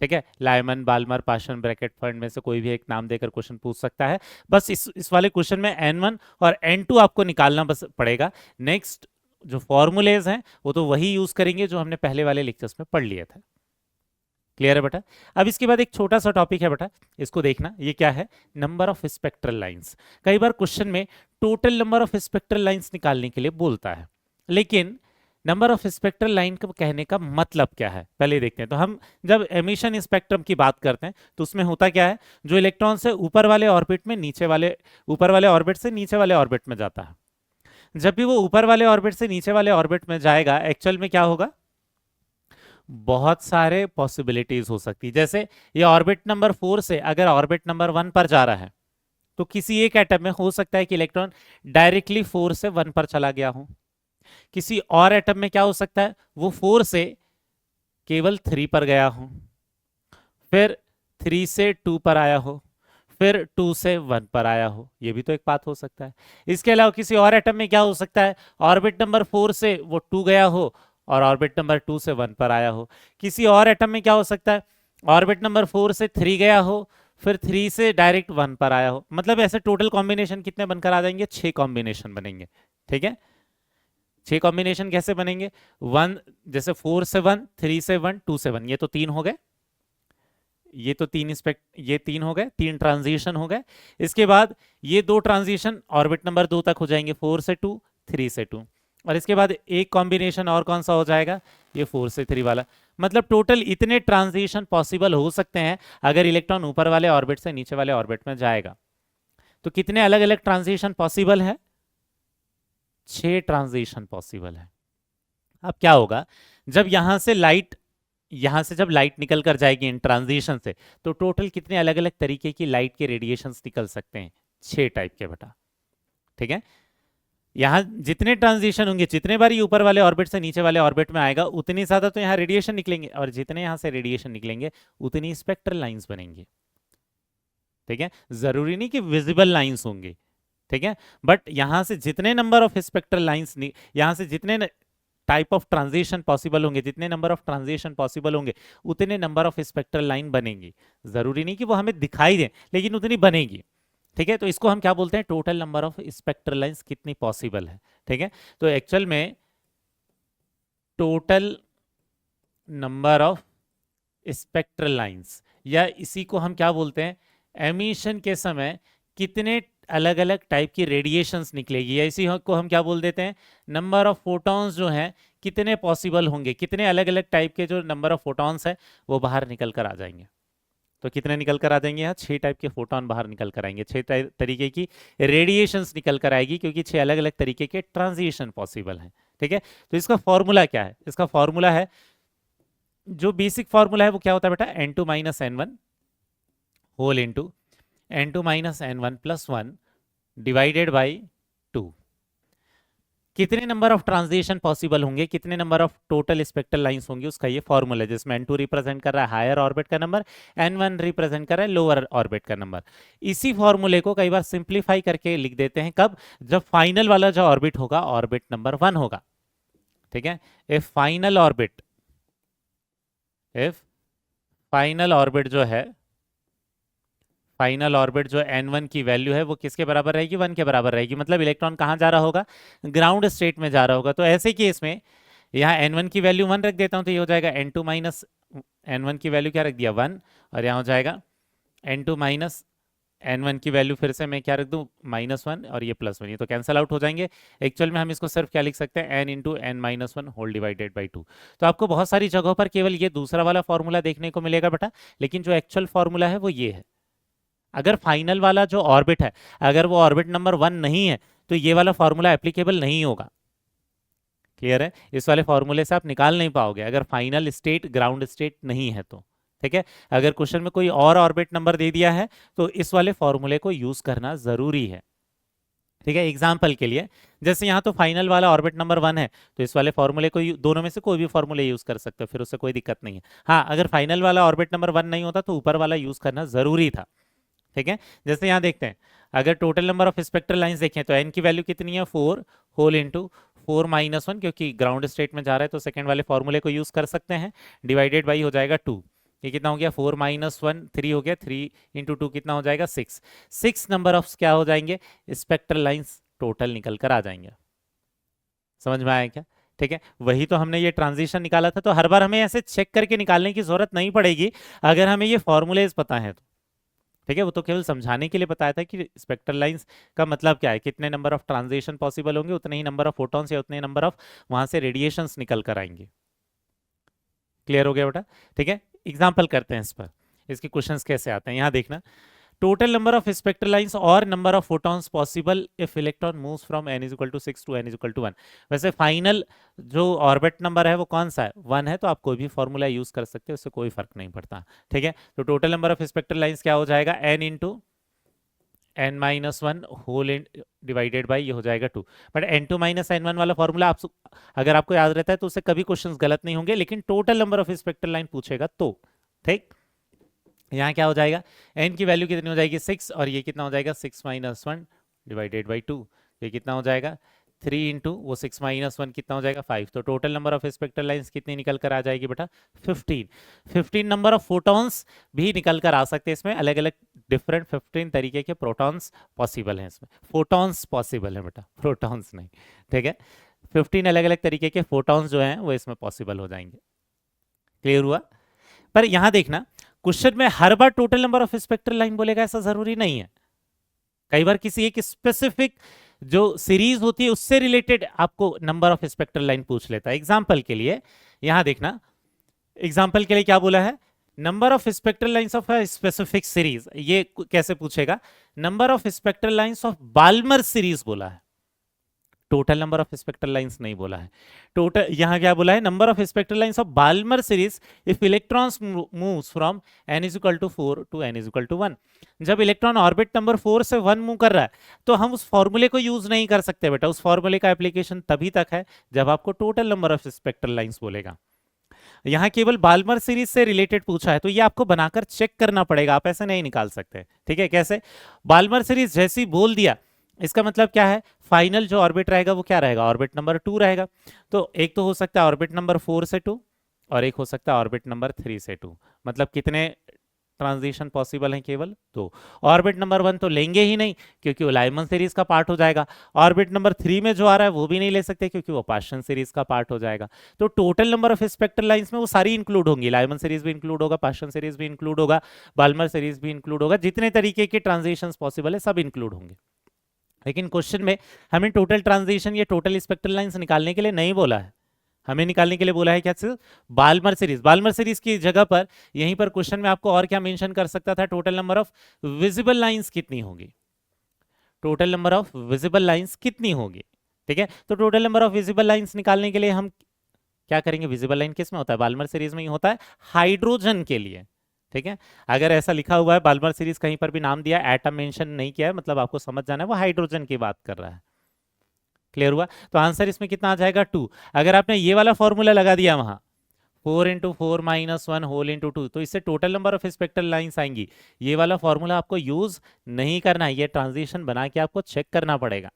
ठीक है, Lyman, Balmer, Paschen, Brackett, Pfund में से कोई भी एक नाम देकर क्वेश्चन पूछ सकता है। बस इस वाले क्वेश्चन में N1 और N2 आपको निकालना बस पड़ेगा। नेक्स्ट जो फॉर्मूलेज हैं वो तो वही यूज करेंगे जो हमने पहले वाले लेक्चर्स में पढ़ लिए थे। क्लियर है बेटा? अब इसके बाद एक छोटा सा टॉपिक है बेटा, इसको देखना। ये क्या है, नंबर ऑफ स्पेक्ट्रल लाइंस। कई बार क्वेश्चन में total number of spectral lines निकालने के लिए बोलता है, लेकिन नंबर ऑफ स्पेक्ट्रल लाइन का कहने का मतलब क्या है पहले देखते हैं। तो हम जब एमिशन स्पेक्ट्रम की बात करते हैं तो उसमें होता क्या है, जो इलेक्ट्रॉन से ऊपर वाले ऑर्बिट में ऊपर वाले ऑर्बिट से नीचे वाले ऑर्बिट में जाता है, जब भी वो ऊपर वाले ऑर्बिट से नीचे वाले ऑर्बिट में जाएगा एक्चुअल में क्या होगा, बहुत सारे पॉसिबिलिटीज हो सकती है। जैसे ये ऑर्बिट नंबर 4 से अगर ऑर्बिट नंबर 1 पर जा रहा है तो किसी एक एटम में हो सकता है कि इलेक्ट्रॉन डायरेक्टली 4 से 1 पर चला गया हो। किसी और एटम में क्या हो सकता है, वो 4 से केवल 3 पर गया हो, फिर 3 से 2 पर आया हो, फिर 2 से 1 पर आया हो। ये भी तो एक बात हो सकता है। इसके अलावा किसी और एटम में क्या हो सकता है, ऑर्बिट नंबर 4 से वो 2 गया हो और ऑर्बिट नंबर 2 से 1 पर आया हो। किसी और एटम में क्या हो सकता है, ऑर्बिट नंबर 4 से 3 गया हो, फिर 3 से डायरेक्ट 1 पर आया हो। मतलब ऐसे टोटल कॉम्बिनेशन कितने बनकर आ जाएंगे, 6 कॉम्बिनेशन बनेंगे। ठीक है, 6 कॉम्बिनेशन कैसे बनेंगे, 1 जैसे 4 से 1, 3 से 1, 2 से 1, ये तो 3 हो गए, ये तो 3 हो गए, 3 ट्रांजिशन हो गए। इसके बाद ये 2 ट्रांजिशन ऑर्बिट नंबर 2 तक हो जाएंगे, 4 से 2, 3 से 2। और इसके बाद एक कॉम्बिनेशन और कौन सा हो जाएगा, ये 4 से 3 वाला। मतलब टोटल इतने ट्रांजिशन पॉसिबल हो सकते हैं अगर इलेक्ट्रॉन ऊपर वाले ऑर्बिट से नीचे वाले ऑर्बिट में जाएगा। तो कितने अलग अलग ट्रांजिशन पॉसिबल है, 6 ट्रांजिशन पॉसिबल है। अब क्या होगा, जब यहां से जब लाइट निकल कर जाएगी इन ट्रांजिशन से, तो टोटल कितने अलग अलग तरीके की लाइट के रेडिएशंस निकल सकते हैं, 6 टाइप के बेटा। ठीक है, यहां जितने ट्रांजिशन होंगे, जितने बार ये ऊपर वाले ऑर्बिट से नीचे वाले ऑर्बिट में आएगा, उतनी ज्यादा तो यहाँ रेडिएशन निकलेंगे, और जितने यहां से रेडिएशन निकलेंगे उतनी स्पेक्ट्रल लाइंस बनेंगी। ठीक है, जरूरी नहीं कि विजिबल लाइंस होंगी। ठीक है, बट यहां से जितने नंबर ऑफ स्पेक्ट्रल लाइंस, यहां से जितने टाइप ऑफ ट्रांजिशन पॉसिबल होंगे, जितने नंबर ऑफ ट्रांजिशन पॉसिबल होंगे, उतने नंबर ऑफ स्पेक्ट्रल लाइन बनेंगी। जरूरी नहीं कि वो हमें दिखाई दें, लेकिन उतनी बनेगी। ठीक है, तो इसको हम क्या बोलते हैं, total number of spectral lines कितनी पॉसिबल है। ठीक है, तो एक्चुअल में total number of spectral lines, या इसी को हम क्या बोलते हैं, एमिशन के समय कितने अलग अलग टाइप की रेडिएशंस निकलेगी, या इसी को हम क्या बोल देते हैं, नंबर ऑफ फोटॉन्स जो हैं कितने पॉसिबल होंगे, कितने अलग अलग टाइप के जो नंबर ऑफ फोटॉन्स हैं वो बाहर निकल कर आ जाएंगे। तो कितने निकल कर आ जाएंगे, यहाँ 6 टाइप के फोटोन बाहर निकल कर आएंगे, 6 तरीके की रेडिएशंस निकल कर आएगी, क्योंकि 6 अलग अलग तरीके के ट्रांजिशन पॉसिबल हैं। ठीक है, तो इसका फॉर्मूला क्या है, इसका फॉर्मूला है, जो बेसिक फॉर्मूला है वो क्या होता है बेटा, N2 minus N1 whole into N2 minus N1 plus 1 divided by 2। कितने नंबर ऑफ ट्रांजिशन पॉसिबल होंगे, कितने number of total spectral lines होंगी, उसका ये फॉर्मूला है, जिसमें N2 रिप्रेजेंट कर रहा है हायर ऑर्बिट का नंबर, N1 रिप्रेजेंट कर रहा है लोअर ऑर्बिट का नंबर। इसी फॉर्मूले को कई बार सिंप्लीफाई करके लिख देते हैं, कब, जब फाइनल वाला जो ऑर्बिट होगा ऑर्बिट नंबर 1 होगा। ठीक है, इफ फाइनल ऑर्बिट जो है, फाइनल ऑर्बिट जो N1 की वैल्यू है वो किसके बराबर रहेगी, 1 के बराबर रहेगी। मतलब इलेक्ट्रॉन कहाँ जा रहा होगा, ग्राउंड स्टेट में जा रहा होगा। तो ऐसे केस में यहाँ N1 की वैल्यू 1 रख देता हूँ, तो ये हो जाएगा N2 माइनस N1 की वैल्यू क्या रख दिया, 1, और यहाँ हो जाएगा N2 माइनस N1 की वैल्यू फिर से मैं क्या रख दूँ, -1, और ये +1, ये तो कैंसिल आउट हो जाएंगे। एक्चुअल में हम इसको सिर्फ क्या लिख सकते हैं, n into n minus 1 whole divided by 2। तो आपको बहुत सारी जगहों पर केवल ये दूसरा वाला फॉर्मूला देखने को मिलेगा बेटा, लेकिन जो एक्चुअल फॉर्मूला है वो ये है। अगर फाइनल वाला जो ऑर्बिट है, अगर वो ऑर्बिट नंबर 1 नहीं है, तो ये वाला फॉर्मूला एप्लीकेबल नहीं होगा। क्लियर है? इस वाले फॉर्मूले से आप निकाल नहीं पाओगे अगर फाइनल स्टेट ग्राउंड स्टेट नहीं है तो। ठीक है, अगर क्वेश्चन में कोई और ऑर्बिट नंबर दे दिया है तो इस वाले फॉर्मूले को यूज करना जरूरी है। ठीक है, एग्जाम्पल के लिए जैसे यहाँ तो फाइनल वाला ऑर्बिट नंबर 1 है तो इस वाले फॉर्मूले को दोनों में से कोई भी फॉर्मूले यूज कर सकते हो, फिर उससे कोई दिक्कत नहीं है। हाँ, अगर फाइनल वाला ऑर्बिट नंबर 1 नहीं होता तो ऊपर वाला यूज करना जरूरी था। ठीक है, जैसे यहाँ देखते हैं अगर total number of spectral lines देखें तो एन की वैल्यू कितनी है 4 होल इंटू 4 - 1, क्योंकि ग्राउंड स्टेट में जा रहा है तो सेकंड वाले फॉर्मूले को यूज कर सकते हैं, डिवाइडेड बाई हो जाएगा 2। ये कितना हो गया 4 - 1 3 हो गया, 3 इंटू 2 कितना हो जाएगा 6। 6 नंबर ऑफ क्या हो जाएंगे स्पेक्ट्रल लाइंस टोटल निकल कर आ जाएंगे। समझ में आया क्या? ठीक है, वही तो हमने ये ट्रांजिशन निकाला था, तो हर बार हमें ऐसे चेक करके निकालने की जरूरत नहीं पड़ेगी अगर हमें ये फॉर्मूलेज पता है तो। ठीक है, वो तो केवल समझाने के लिए बताया था कि स्पेक्ट्रल लाइंस का मतलब क्या है, कितने नंबर ऑफ ट्रांजिशन पॉसिबल होंगे उतने ही नंबर ऑफ फोटॉन्स या उतने नंबर ऑफ वहां से रेडिएशंस निकल कर आएंगे। क्लियर हो गया बेटा? ठीक है, एग्जाम्पल करते हैं इस पर, इसके क्वेश्चंस कैसे आते हैं यहाँ देखना। Total number of spectral lines और number of photons possible if electron moves from n = 6 to n = 1। वैसे फाइनल जो ऑर्बिट नंबर है वो कौन सा है 1 है, तो आप कोई भी फॉर्मूला यूज कर सकते हो, उससे कोई फर्क नहीं पड़ता। ठीक है, तो total number of spectral lines क्या हो जाएगा n into n-1 whole divided by ये हो जाएगा 2। बट n2 - n1 वाला फॉर्मूला आप अगर आपको याद रहता है तो उससे कभी क्वेश्चंस गलत नहीं होंगे, लेकिन total number of spectral line पूछेगा तो। ठीक, यहाँ क्या हो जाएगा n की वैल्यू कितनी हो जाएगी 6 और ये कितना हो जाएगा 6 - 1 डिवाइडेड बाई 2। ये कितना हो जाएगा 3 इंटू वो 6 - 1 कितना हो जाएगा 5। तो total number of spectral lines कितनी निकल कर आ जाएगी बेटा 15। 15 नंबर ऑफ फोटॉन्स भी निकल कर आ सकते हैं इसमें, अलग अलग डिफरेंट 15 तरीके के प्रोटॉन्स पॉसिबल हैं इसमें। फोटॉन्स पॉसिबल है बेटा, प्रोटॉन्स नहीं। ठीक है, 15 अलग अलग तरीके के फोटॉन्स जो हैं वो इसमें पॉसिबल हो जाएंगे। क्लियर हुआ? पर यहां देखना क्वेश्चन में हर बार total number of spectral line बोलेगा ऐसा जरूरी नहीं है। कई बार किसी एक स्पेसिफिक जो सीरीज होती है उससे रिलेटेड आपको नंबर ऑफ स्पेक्ट्रल लाइन पूछ लेता है। एग्जांपल के लिए यहां देखना, एग्जांपल के लिए क्या बोला है number of spectral lines of a specific series. ये कैसे पूछेगा number of spectral lines of Balmer series बोला है, total number of spectral lines नहीं बोला है। टोटल यहां क्या बोला है number of spectral lines of Balmer series if electrons moves from n = 4 to n = 1। जब इलेक्ट्रॉन ऑर्बिट नंबर 4 से 1 मूव कर रहा है तो हम उस फॉर्मूले को यूज नहीं कर सकते बेटा, उस फॉर्मूले का एप्लीकेशन तभी तक है जब आपको total number of spectral lines बोलेगा। यहाँ केवल बाल्मर सीरीज से रिलेटेड पूछा है तो ये आपको बनाकर चेक करना पड़ेगा, आप ऐसे नहीं निकाल सकते। ठीक है, कैसे बाल्मर सीरीज जैसी बोल दिया इसका मतलब क्या है फाइनल जो ऑर्बिट रहेगा वो क्या रहेगा ऑर्बिट नंबर 2 रहेगा। तो एक तो हो सकता है ऑर्बिट नंबर 4 से 2 और एक हो सकता है ऑर्बिट नंबर 3 से 2। मतलब कितने ट्रांजिशन पॉसिबल हैं केवल 2। ऑर्बिट नंबर 1 तो लेंगे ही नहीं क्योंकि वो लाइमन सीरीज का पार्ट हो जाएगा। ऑर्बिट नंबर 3 में जो आ रहा है वो भी नहीं ले सकते क्योंकि वो पार्शियन सीरीज का पार्ट हो जाएगा। तो total number of spectral lines में वो सारी इंक्लूड होंगी, लाइमन सीरीज भी इंक्लूड होगा, पार्शियन सीरीज भी इंक्लूड होगा, बाल्मर सीरीज भी इंक्लूड होगा, जितने तरीके के ट्रांजिशन पॉसिबल है सब इंक्लूड होंगे। लेकिन क्वेश्चन में हमें टोटल ट्रांजिशन या टोटल स्पेक्ट्रल लाइंस निकालने के लिए नहीं बोला है, हमें निकालने के लिए बोला है क्या सिर्फ बाल्मर सीरीज। बाल्मर सीरीज की जगह पर यहीं पर क्वेश्चन में आपको और क्या मेंशन कर सकता था total number of visible lines कितनी होगी, total number of visible lines कितनी होगी। ठीक है, तो total number of visible lines निकालने के लिए हम क्या करेंगे, विजिबल लाइन किस में होता है बाल्मर सीरीज में ही होता है हाइड्रोजन के लिए। ठीक है, अगर ऐसा लिखा हुआ है बाल्मर सीरीज कहीं पर भी नाम दिया एटम मेंशन नहीं किया है मतलब आपको समझ जाना है वो हाइड्रोजन की बात कर रहा है। क्लियर हुआ? तो आंसर इसमें कितना आ जाएगा 2। अगर आपने ये वाला फॉर्मूला लगा दिया वहां 4 × 4 - 1 होल इंटू 2 तो इससे total number of spectral lines आएंगी। ये वाला फॉर्मूला आपको यूज नहीं करना है, ये ट्रांजिशन बना के आपको चेक करना पड़ेगा।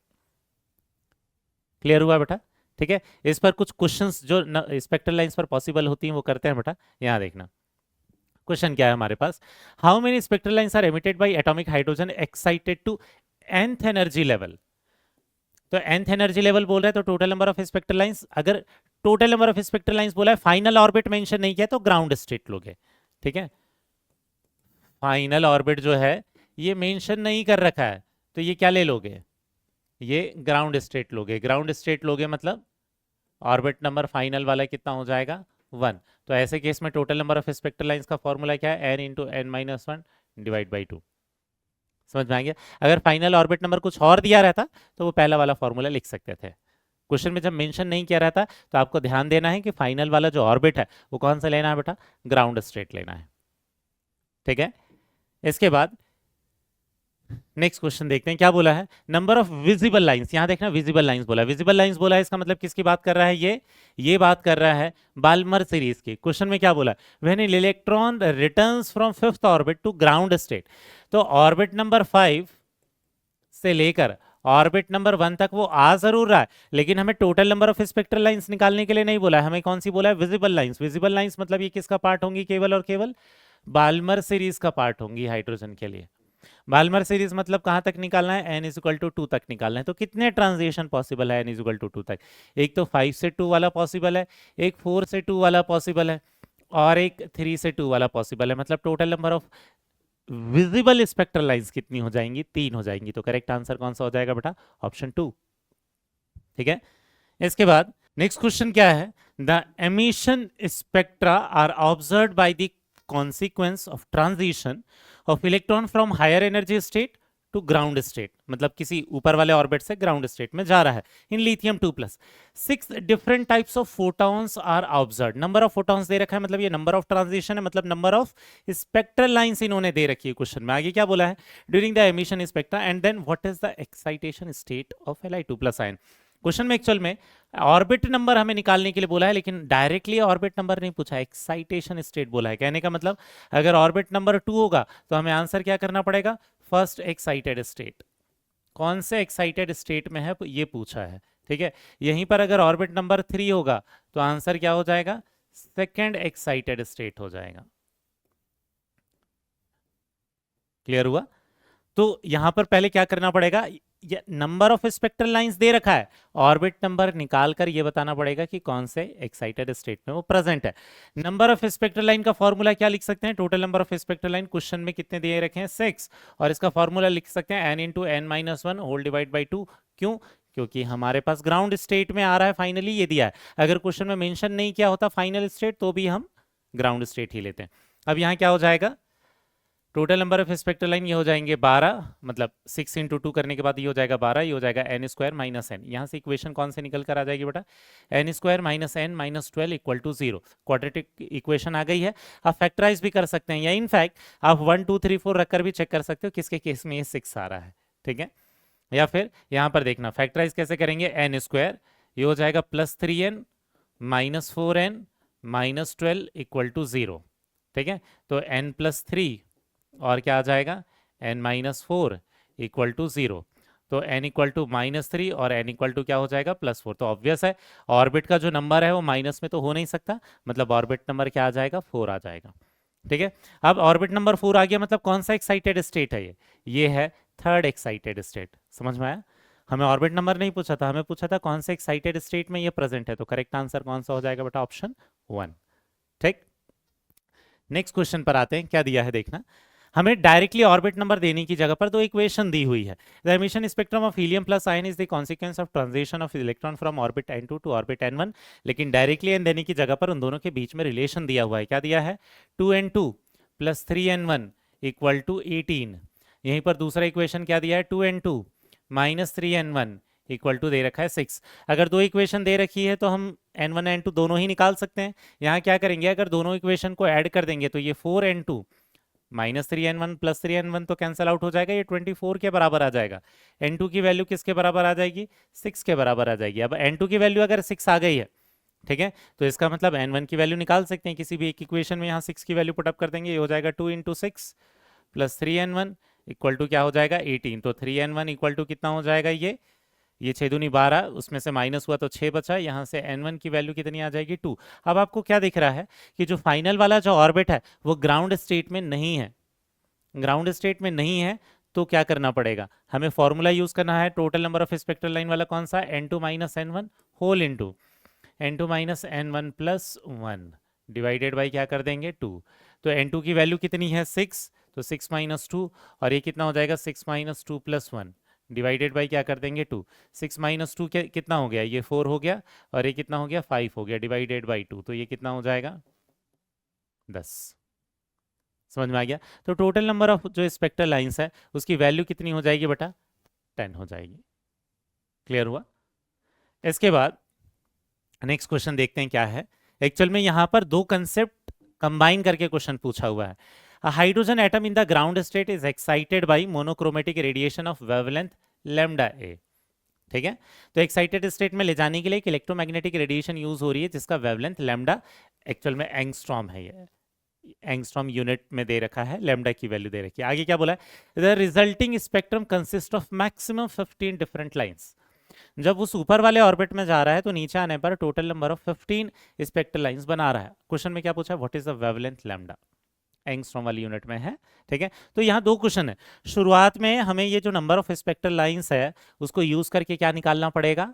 क्लियर हुआ बेटा? ठीक है, इस पर कुछ क्वेश्चंस जो स्पेक्ट्रल लाइंस पर पॉसिबल होती हैं वो करते हैं बेटा। यहां देखना क्वेश्चन क्या है हमारे पास, how many spectral lines are emitted by atomic hydrogen excited to nth energy level. तो nth एनर्जी लेवल बोल रहे हैं तो total number of spectral lines, अगर total number of spectral lines बोला है फाइनल ऑर्बिट मेंशन नहीं किया तो ग्राउंड स्टेट लोगे। ठीक है, फाइनल ऑर्बिट जो है ये मेंशन नहीं कर रखा है तो ये क्या ले लोगे, ये ग्राउंड स्टेट लोगे। ग्राउंड स्टेट लोगे मतलब ऑर्बिट नंबर फाइनल वाला कितना हो जाएगा 1। तो ऐसे केस में total number of spectral lines का फॉर्मूला क्या है n × n-1 डिवाइड बाई 2। समझ में आ गया? अगर फाइनल ऑर्बिट नंबर कुछ और दिया रहता तो वो पहला वाला फॉर्मूला लिख सकते थे, क्वेश्चन में जब मेंशन नहीं किया रहता तो आपको ध्यान देना है कि फाइनल वाला जो ऑर्बिट है वो कौन सा लेना है बेटा, ग्राउंड स्टेट लेना है। ठीक है, इसके बाद नेक्स्ट क्वेश्चन देखते हैं क्या बोला है। नंबर ऑफ विजिबल लाइंस, यहां देखना विजिबल लाइंस बोला है, विजिबल लाइंस बोला है, इसका मतलब किसकी बात कर रहा है, ये बात कर रहा है बाल्मर सीरीज की। क्वेश्चन में क्या बोला है, when an electron returns from fifth orbit to ground state, तो ऑर्बिट नंबर 5 से लेकर ऑर्बिट नंबर 1 तक वो आ जरूर रहा है, लेकिन हमें total number of spectral lines निकालने के लिए नहीं बोला है, हमें कौन सी बोला है, विजिबल लाइंस। विजिबल लाइंस मतलब ये किसका पार्ट होंगी, केवल और केवल बाल्मर सीरीज का पार्ट होंगी हाइड्रोजन के लिए। बाल्मर सीरीज मतलब कहां तक निकालना है, n इक्वल टू 2 तक निकालना है। तो कितने ट्रांजिशन पॉसिबल है n इक्वल टू 2 तक, एक तो 5 से 2 वाला पॉसिबल है, एक 4 से 2 वाला पॉसिबल है, और एक 3 से 2 वाला पॉसिबल है। मतलब total number of visible spectral lines कितनी हो जाएंगी, 3 हो जाएंगी। तो करेक्ट आंसर कौन सा हो जाएगा बेटा, ऑप्शन 2। ठीक है, इसके बाद नेक्स्ट क्वेश्चन क्या है, the emission spectra are observed by the consequence of transition of electron from higher energy state to ground state, मतलब किसी ऊपर वाले ऑर्बिट से ग्राउंड स्टेट में जा रहा है। In lithium 2+, 6 different types of photons are observed. Number of photons दे रखा है, मतलब ये नंबर ऑफ ट्रांजिशन है, मतलब नंबर ऑफ स्पेक्ट्रल लाइंस इन्होंने दे रखी है क्वेश्चन में। आगे क्या बोला है, during the emission spectra and then what is the excitation state of Li2+ ion. Question में एक्चुअल में ऑर्बिट नंबर हमें निकालने के लिए बोला है, लेकिन डायरेक्टली ऑर्बिट नंबर नहीं पूछा, एक्साइटेशन स्टेट बोला है। कहने का मतलब अगर ऑर्बिट नंबर 2 होगा तो हमें आंसर क्या करना पड़ेगा, फर्स्ट एक्साइटेड स्टेट, कौन से एक्साइटेड स्टेट में है ये पूछा है। ठीक है, यहीं पर अगर ऑर्बिट नंबर 3 होगा तो आंसर क्या हो जाएगा, सेकेंड एक्साइटेड स्टेट हो जाएगा। क्लियर हुआ। तो यहां पर पहले क्या करना पड़ेगा, नंबर ऑफ स्पेक्ट्रल लाइंस दे रखा है, ऑर्बिट नंबर निकालकर ये बताना पड़ेगा कि कौन से एक्साइटेड स्टेट में वो प्रेजेंट है। नंबर ऑफ स्पेक्ट्रल लाइन का फॉर्मूला क्या लिख सकते हैं, total number of spectral line question में कितने दिए रखे हैं, 6, और इसका फॉर्मूला लिख सकते हैं n into n minus 1 whole divide by 2। क्यों, क्योंकि हमारे पास ग्राउंड स्टेट में आ रहा है, फाइनली ये दिया है। अगर क्वेश्चन में मेंशन नहीं किया होता फाइनल स्टेट तो भी हम ग्राउंड स्टेट ही लेते हैं। अब यहाँ क्या हो जाएगा, total number of spectral line ये हो जाएंगे 12, मतलब 6 इंटू 2 करने के बाद ये हो जाएगा 12, ये हो जाएगा n स्क्वायर माइनस n। यहाँ से इक्वेशन कौन से निकल कर आ जाएगी बेटा, n square minus n minus 12 equal to 0। Quadratic equation आ गई है। आप फैक्टराइज भी कर सकते हैं, या इनफैक्ट आप 1 2 3 4 रखकर भी चेक कर सकते हो किसके केस में ये 6 आ रहा है। ठीक है, या फिर यहाँ पर देखना फैक्टराइज कैसे करेंगे, n स्क्वायर ये हो जाएगा +3n minus 4n minus 12 equal to 0। ठीक है, तो n+3 और क्या आ जाएगा, n माइनस 4 इक्वल टू 0। तो n इक्वल टू -3 और n इक्वल टू क्या हो जाएगा, +4। तो ऑब्वियस है ऑर्बिट का जो नंबर है वो माइनस में तो हो नहीं सकता, मतलब ऑर्बिट नंबर क्या आ जाएगा, 4 आ जाएगा। ठीक है, अब ऑर्बिट नंबर 4 आ गया, मतलब कौन सा एक्साइटेड स्टेट है ये है थर्ड एक्साइटेड स्टेट। समझ में आया, हमें ऑर्बिट नंबर नहीं पूछा था, हमें पूछा था कौन से एक्साइटेड स्टेट में ये प्रेजेंट है। तो करेक्ट आंसर कौन सा हो जाएगा बेटा, ऑप्शन 1। ठीक, नेक्स्ट क्वेश्चन पर आते हैं, क्या दिया है देखना। हमें डायरेक्टली ऑर्बिट नंबर देने की जगह पर दो इक्वेशन दी हुई है। The emission spectrum of helium plus ion is the consequence of transition of electron from orbit n2 to orbit n1। लेकिन डायरेक्टली एन देने की जगह पर उन दोनों के बीच में रिलेशन दिया हुआ है। क्या दिया है, 2n2 plus 3n1 equal to 18। यहीं पर दूसरा इक्वेशन क्या दिया है, 2n2 minus 3n1 equal to दे रखा है 6। अगर दो इक्वेशन दे रखी है तो हम n1 n2 दोनों ही निकाल सकते हैं। यहाँ क्या करेंगे, अगर दोनों इक्वेशन को ऐड कर देंगे तो ये 4n2 minus 3n1 plus 3n1 तो कैंसिल आउट हो जाएगा, ये 24 के बराबर आ जाएगा। n2 की वैल्यू किसके बराबर आ जाएगी, 6 के बराबर आ जाएगी। अब n2 की वैल्यू अगर 6 आ गई है, ठीक है, तो इसका मतलब n1 की वैल्यू निकाल सकते हैं किसी भी एक इक्वेशन में। यहाँ 6 की वैल्यू पुटअप कर देंगे, ये हो जाएगा 2 into 6 plus 3n1 equal to क्या हो जाएगा, 18। तो 3n1 इक्वल टू कितना हो जाएगा, ये 6 दूनी 12, उसमें से माइनस हुआ तो 6 बचा। यहाँ से n1 की वैल्यू कितनी आ जाएगी, 2। अब आपको क्या दिख रहा है कि जो फाइनल वाला जो ऑर्बिट है वो ग्राउंड स्टेट में नहीं है। ग्राउंड स्टेट में नहीं है तो क्या करना पड़ेगा, हमें फॉर्मूला यूज करना है। Total number of spectral line वाला कौन सा, n2 minus n1 whole into n2 minus n1 plus 1 divided by क्या कर देंगे, 2। तो n2 की वैल्यू कितनी है, 6, तो 6 माइनस 2, और ये कितना हो जाएगा, 6 माइनस 2 प्लस 1 डिवाइडेड बाई क्या कर देंगे, 2। 6 माइनस 2 कितना हो गया, ये 4 हो गया, और ये कितना हो गया, 5 हो गया, डिवाइडेड बाई 2, तो ये कितना हो जाएगा, 10। समझ में आ गया। तो टोटल नंबर ऑफ जो स्पेक्ट्रल लाइंस है उसकी वैल्यू कितनी हो जाएगी बेटा, 10 हो जाएगी। क्लियर हुआ। इसके बाद नेक्स्ट क्वेश्चन देखते हैं क्या है। एक्चुअल में यहाँ पर दो कंसेप्ट कंबाइन करके क्वेश्चन पूछा हुआ है। A hydrogen atom in the ground state is excited by monochromatic radiation of wavelength lambda a। ठीक है, तो एक्साइटेड स्टेट में ले जाने के लिए एक इलेक्ट्रोमैग्नेटिक रेडिएशन यूज हो रही है जिसका वेवलेंथ लैम्डा एक्चुअल में एंगस्ट्रॉम है। ये एंगस्ट्रॉम यूनिट में दे रखा है, लैम्डा की वैल्यू दे रखी है। आगे क्या बोला है, the resulting spectrum consist of maximum 15 different lines. जब उस ऊपर वाले ऑर्बिट में जा रहा है तो नीचे आने पर total number of 15 spectral lines बना रहा है। क्वेश्चन में क्या पूछा, what is the wavelength lambda, angstrom वाली यूनिट में है। ठीक है, तो यहाँ दो क्वेश्चन है। शुरुआत में हमें ये जो नंबर ऑफ स्पेक्ट्रल लाइंस है उसको यूज करके क्या निकालना पड़ेगा,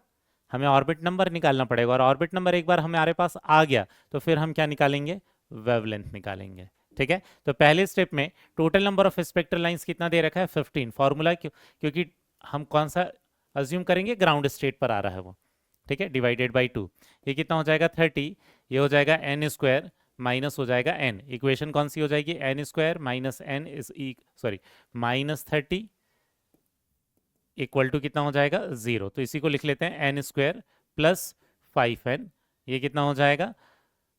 हमें ऑर्बिट नंबर निकालना पड़ेगा। और ऑर्बिट नंबर एक बार हमारे पास आ गया तो फिर हम क्या निकालेंगे, वेवलेंथ निकालेंगे। ठीक है, तो पहले स्टेप में total number of spectral lines कितना दे रखा है, 15। फॉर्मूला क्योंकि हम कौन सा अज्यूम करेंगे, ग्राउंड स्टेट पर आ रहा है वो। ठीक है, डिवाइडेड बाई 2, ये कितना हो जाएगा 30, ये हो जाएगा n स्क्वायर माइनस हो जाएगा n। इक्वेशन कौन सी हो जाएगी, n square minus n is sorry minus 30 equal to कितना हो जाएगा 0। तो इसी को लिख लेते हैं n स्क्वायर प्लस 5n, ये कितना हो जाएगा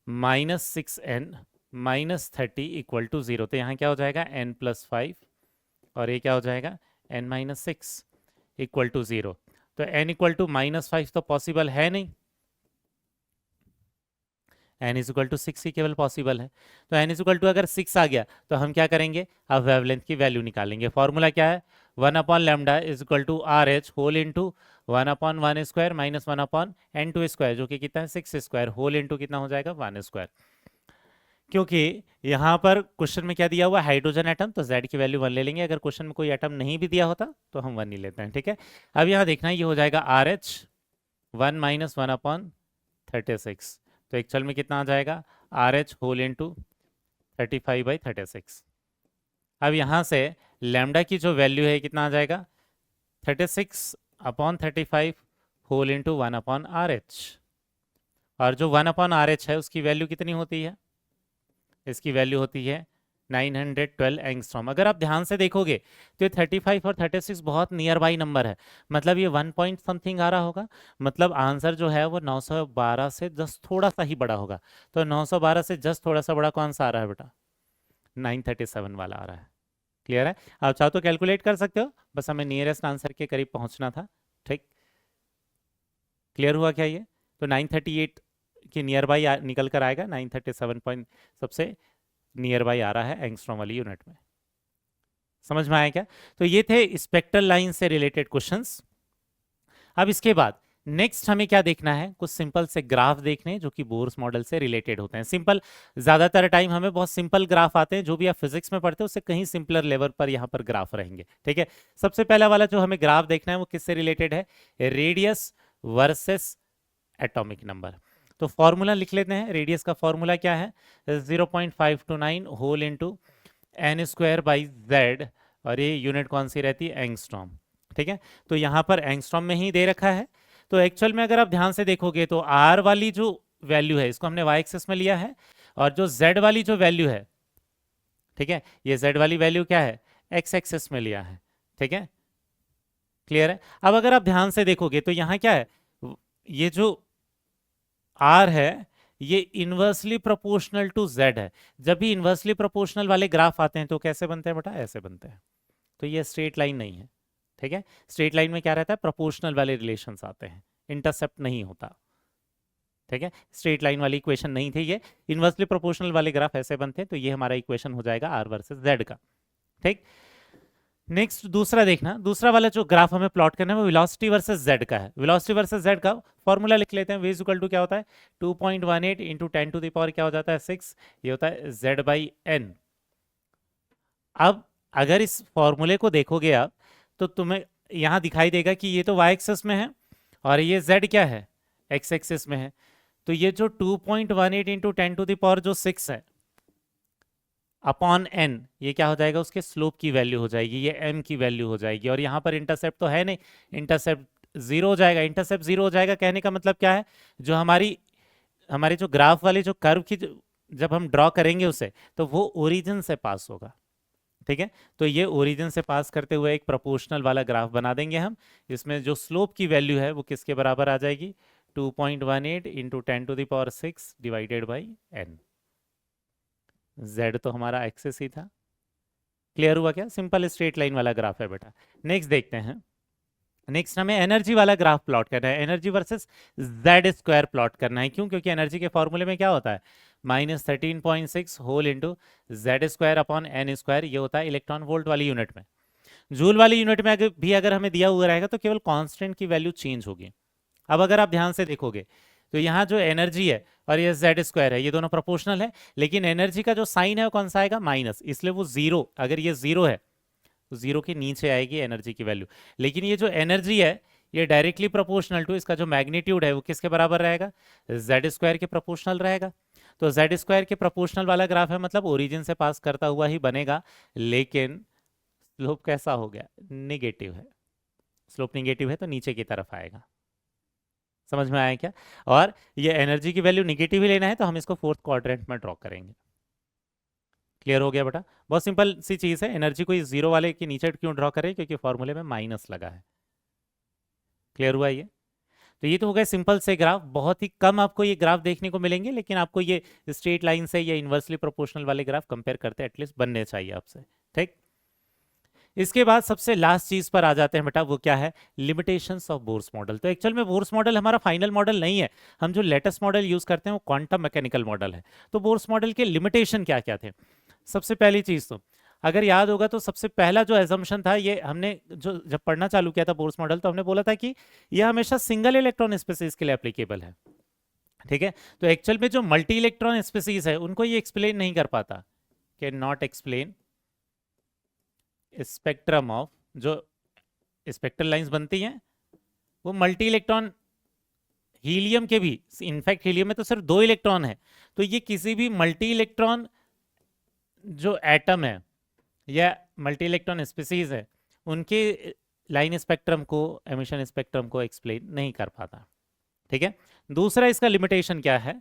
minus 6n minus 30 equal to 0। तो यहाँ क्या हो जाएगा n प्लस 5 और ये क्या हो जाएगा n माइनस 6 इक्वल टू 0। तो n इक्वल टू माइनस 5 तो पॉसिबल है नहीं, n इज इक्वल टू 6 ही केवल पॉसिबल है। तो n इज इक्वल टू अगर 6 आ गया तो हम क्या करेंगे, अब वेवलेंथ की वैल्यू निकालेंगे। फॉर्मूला क्या है, 1 upon lambda is equal to R H whole into 1 upon 1 square minus 1 upon n two square, जो कि कितना है 6 स्क्वायर होल इंटू कितना हो जाएगा 1 स्क्वायर। क्योंकि यहाँ पर क्वेश्चन में क्या दिया हुआ, हाइड्रोजन एटम, तो z की वैल्यू 1 ले लेंगे। अगर क्वेश्चन में कोई एटम नहीं भी दिया होता तो हम 1 नहीं लेते हैं। ठीक है, अब यहाँ देखना है, ये हो जाएगा आर एच 1 माइनस 1 अपॉन 36। तो एक्चुअल में कितना आ जाएगा, आर एच होल इंटू 35/36। अब यहाँ से लैम्डा की जो वैल्यू है कितना आ जाएगा, 36 upon 35 whole into 1 upon R H. और जो 1 अपॉन आर एच है उसकी वैल्यू कितनी होती है, इसकी वैल्यू होती है 912 एंगस्ट्रॉम। अगर आप ध्यान से देखोगे तो ये 35 और 36 बहुत नियर बाई नंबर है, मतलब ये 1 पॉइंट समथिंग आ रहा होगा। मतलब आंसर जो है वो 912 से जस्ट थोड़ा सा ही बड़ा होगा। तो 912 से जस्ट थोड़ा सा बड़ा कौन सा आ रहा है बेटा, 937 वाला आ रहा है। क्लियर है, आप चाहो तो कैलकुलेट कर सकते हो, बस हमें नियरेस्ट आंसर के करीब पहुंचना था। ठीक, क्लियर हुआ क्या ये, तो 938 की नियर बाई निकल कर आएगा, 937 पॉइंट सबसे नियर बाई आ रहा है एंगस्ट्रॉम वाली यूनिट में। समझ में आया क्या, तो ये थे स्पेक्ट्रल लाइन से रिलेटेड क्वेश्चंस। अब इसके बाद नेक्स्ट हमें क्या देखना है, कुछ सिंपल से ग्राफ देखने जो कि बोर्स मॉडल से रिलेटेड होते हैं। सिंपल, ज्यादातर टाइम हमें बहुत सिंपल ग्राफ आते हैं, जो भी आप फिजिक्स में पढ़ते हैं उससे कहीं सिंपलर लेवल पर यहाँ पर ग्राफ रहेंगे। ठीक है, सबसे पहला वाला जो हमें ग्राफ देखना है वो किससे रिलेटेड है, रेडियस वर्सेस एटॉमिक नंबर। तो फॉर्मूला लिख लेते हैं, रेडियस का फॉर्मूला क्या है, 0.529 whole into n square by Z, और ये यूनिट कौन सी रहती है, एंगस्ट्रॉम। ठीक है, तो यहाँ पर एंगस्ट्रॉम में ही दे रखा है। तो एक्चुअल में अगर आप ध्यान से देखोगे तो आर वाली जो वैल्यू है इसको हमने वाई एक्सिस में लिया है, और जो जेड वाली जो वैल्यू है, ठीक है, ये जेड वाली वैल्यू क्या है, एक्स एक्सिस में लिया है। ठीक है, क्लियर है। अब अगर आप ध्यान से देखोगे तो यहाँ क्या है, ये जो आर है ये इन्वर्सली प्रोपोर्शनल टू जेड है। जब भी इन्वर्सली प्रोपोर्शनल वाले ग्राफ आते हैं तो कैसे बनते हैं बेटा, ऐसे बनते हैं। तो ये स्ट्रेट लाइन नहीं है। ठीक है, स्ट्रेट लाइन में क्या रहता है, प्रोपोर्शनल वाले रिलेशंस आते हैं, इंटरसेप्ट नहीं होता। ठीक है, स्ट्रेट लाइन वाली इक्वेशन नहीं थी ये, इन्वर्सली प्रोपोर्शनल वाले ग्राफ ऐसे बनते हैं। तो ये हमारा इक्वेशन हो जाएगा आर वर्सेस जेड का। ठीक, नेक्स्ट दूसरा देखना, दूसरा वाला जो ग्राफ हमें प्लॉट करना है वो वेलोसिटी वर्सेस जेड का है। वेलोसिटी वर्सेस जेड का फॉर्मूला लिख लेते हैं, v इक्वल टू क्या होता है 2.18 इंटू 10 टू द पावर क्या हो जाता है 6, ये होता है z बाई एन। अब अगर इस फॉर्मूले को देखोगे आप तो तुम्हें यहाँ दिखाई देगा कि ये तो y एक्सिस में है और ये z क्या है, x एक्सिस में है। तो ये जो 2.18 इंटू 10 टू द पावर जो 6 है अपॉन n, ये क्या हो जाएगा, उसके स्लोप की वैल्यू हो जाएगी, ये m की वैल्यू हो जाएगी। और यहाँ पर इंटरसेप्ट तो है नहीं, इंटरसेप्ट 0 हो जाएगा। इंटरसेप्ट 0 हो जाएगा कहने का मतलब क्या है, जो हमारे जो ग्राफ वाली जो कर्व की जब हम ड्रॉ करेंगे उसे, तो वो ओरिजिन से पास होगा। ठीक है, तो ये ओरिजिन से पास करते हुए एक प्रोपोर्शनल वाला ग्राफ बना देंगे हम। इसमें जो स्लोप की वैल्यू है वो किसके बराबर आ जाएगी, 2.18 into 10⁶ divided by n। z तो हमारा एक्सेस ही था। क्लियर हुआ क्या, सिंपल स्ट्रेट लाइन वाला ग्राफ है बेटा। नेक्स्ट देखते हैं, नेक्स्ट हमें एनर्जी वाला ग्राफ प्लॉट करना है, energy versus Z square plot करना है। क्यों, क्योंकि एनर्जी के फॉर्मूले में क्या होता है, -13.6 whole into Z square upon n square, ये होता है इलेक्ट्रॉन वोल्ट वाली यूनिट में। जूल वाली यूनिट में अगर हमें दिया हुआ रहेगा तो केवल कांस्टेंट की वैल्यू चेंज होगी। अब अगर आप ध्यान से देखोगे तो यहाँ जो एनर्जी है और ये जेड स्क्वायर है, ये दोनों प्रोपोर्शनल है, लेकिन एनर्जी का जो साइन है वो कौन सा आएगा, माइनस, इसलिए वो जीरो, अगर ये जीरो है तो जीरो के नीचे आएगी एनर्जी की वैल्यू। लेकिन ये जो एनर्जी है ये डायरेक्टली प्रोपोर्शनल टू इसका जो मैग्नीट्यूड है वो किसके बराबर रहेगा, जेड स्क्वायर के प्रोपोर्शनल रहेगा। तो जेड स्क्वायर के प्रोपोर्शनल वाला ग्राफ है, मतलब ओरिजिन से पास करता हुआ ही बनेगा, लेकिन स्लोप कैसा हो गया, निगेटिव है। स्लोप निगेटिव है तो नीचे की तरफ आएगा। समझ में आया क्या, और ये एनर्जी की वैल्यू निगेटिव ही लेना है तो हम इसको फोर्थ क्वाड्रेंट में ड्रॉ करेंगे। क्लियर हो गया बेटा, बहुत सिंपल सी चीज है। एनर्जी को जीरो वाले के नीचे क्यों ड्रॉ करें, क्योंकि फॉर्मूले में माइनस लगा है। क्लियर हुआ ये, तो ये तो हो गए सिंपल से ग्राफ। बहुत ही कम आपको ये ग्राफ देखने को मिलेंगे, लेकिन आपको ये स्ट्रेट लाइन से या इन्वर्सली प्रोपोर्शनल वाले ग्राफ कंपेयर करते एटलीस्ट बनने चाहिए आपसे। ठीक, इसके बाद सबसे लास्ट चीज पर आ जाते हैं बेटा, वो क्या है, लिमिटेशंस ऑफ बोर्स मॉडल। तो एक्चुअल में बोर्स मॉडल हमारा फाइनल मॉडल नहीं है, हम जो लेटेस्ट मॉडल यूज करते हैं वो क्वांटम मैकेनिकल मॉडल है। तो बोर्स मॉडल के लिमिटेशन क्या क्या थे, सबसे पहली चीज तो अगर याद होगा तो सबसे पहला जो एजम्पशन था, ये हमने जो जब पढ़ना चालू किया था बोर्स मॉडल, तो हमने बोला था कि यह हमेशा सिंगल इलेक्ट्रॉन स्पीसीज के लिए एप्लीकेबल है। ठीक है, तो एक्चुअल में जो मल्टी इलेक्ट्रॉन स्पीसीज है उनको ये एक्सप्लेन नहीं कर पाता, can not explain spectrum of, जो स्पेक्ट्रल लाइंस बनती हैं वो मल्टी इलेक्ट्रॉन, हीलियम के भी, इनफैक्ट हीलियम में तो सिर्फ 2 इलेक्ट्रॉन है, तो ये किसी भी मल्टी इलेक्ट्रॉन जो एटम है या मल्टी इलेक्ट्रॉन स्पीसीज है उनके लाइन स्पेक्ट्रम को, एमिशन स्पेक्ट्रम को एक्सप्लेन नहीं कर पाता। ठीक है, दूसरा इसका लिमिटेशन क्या है,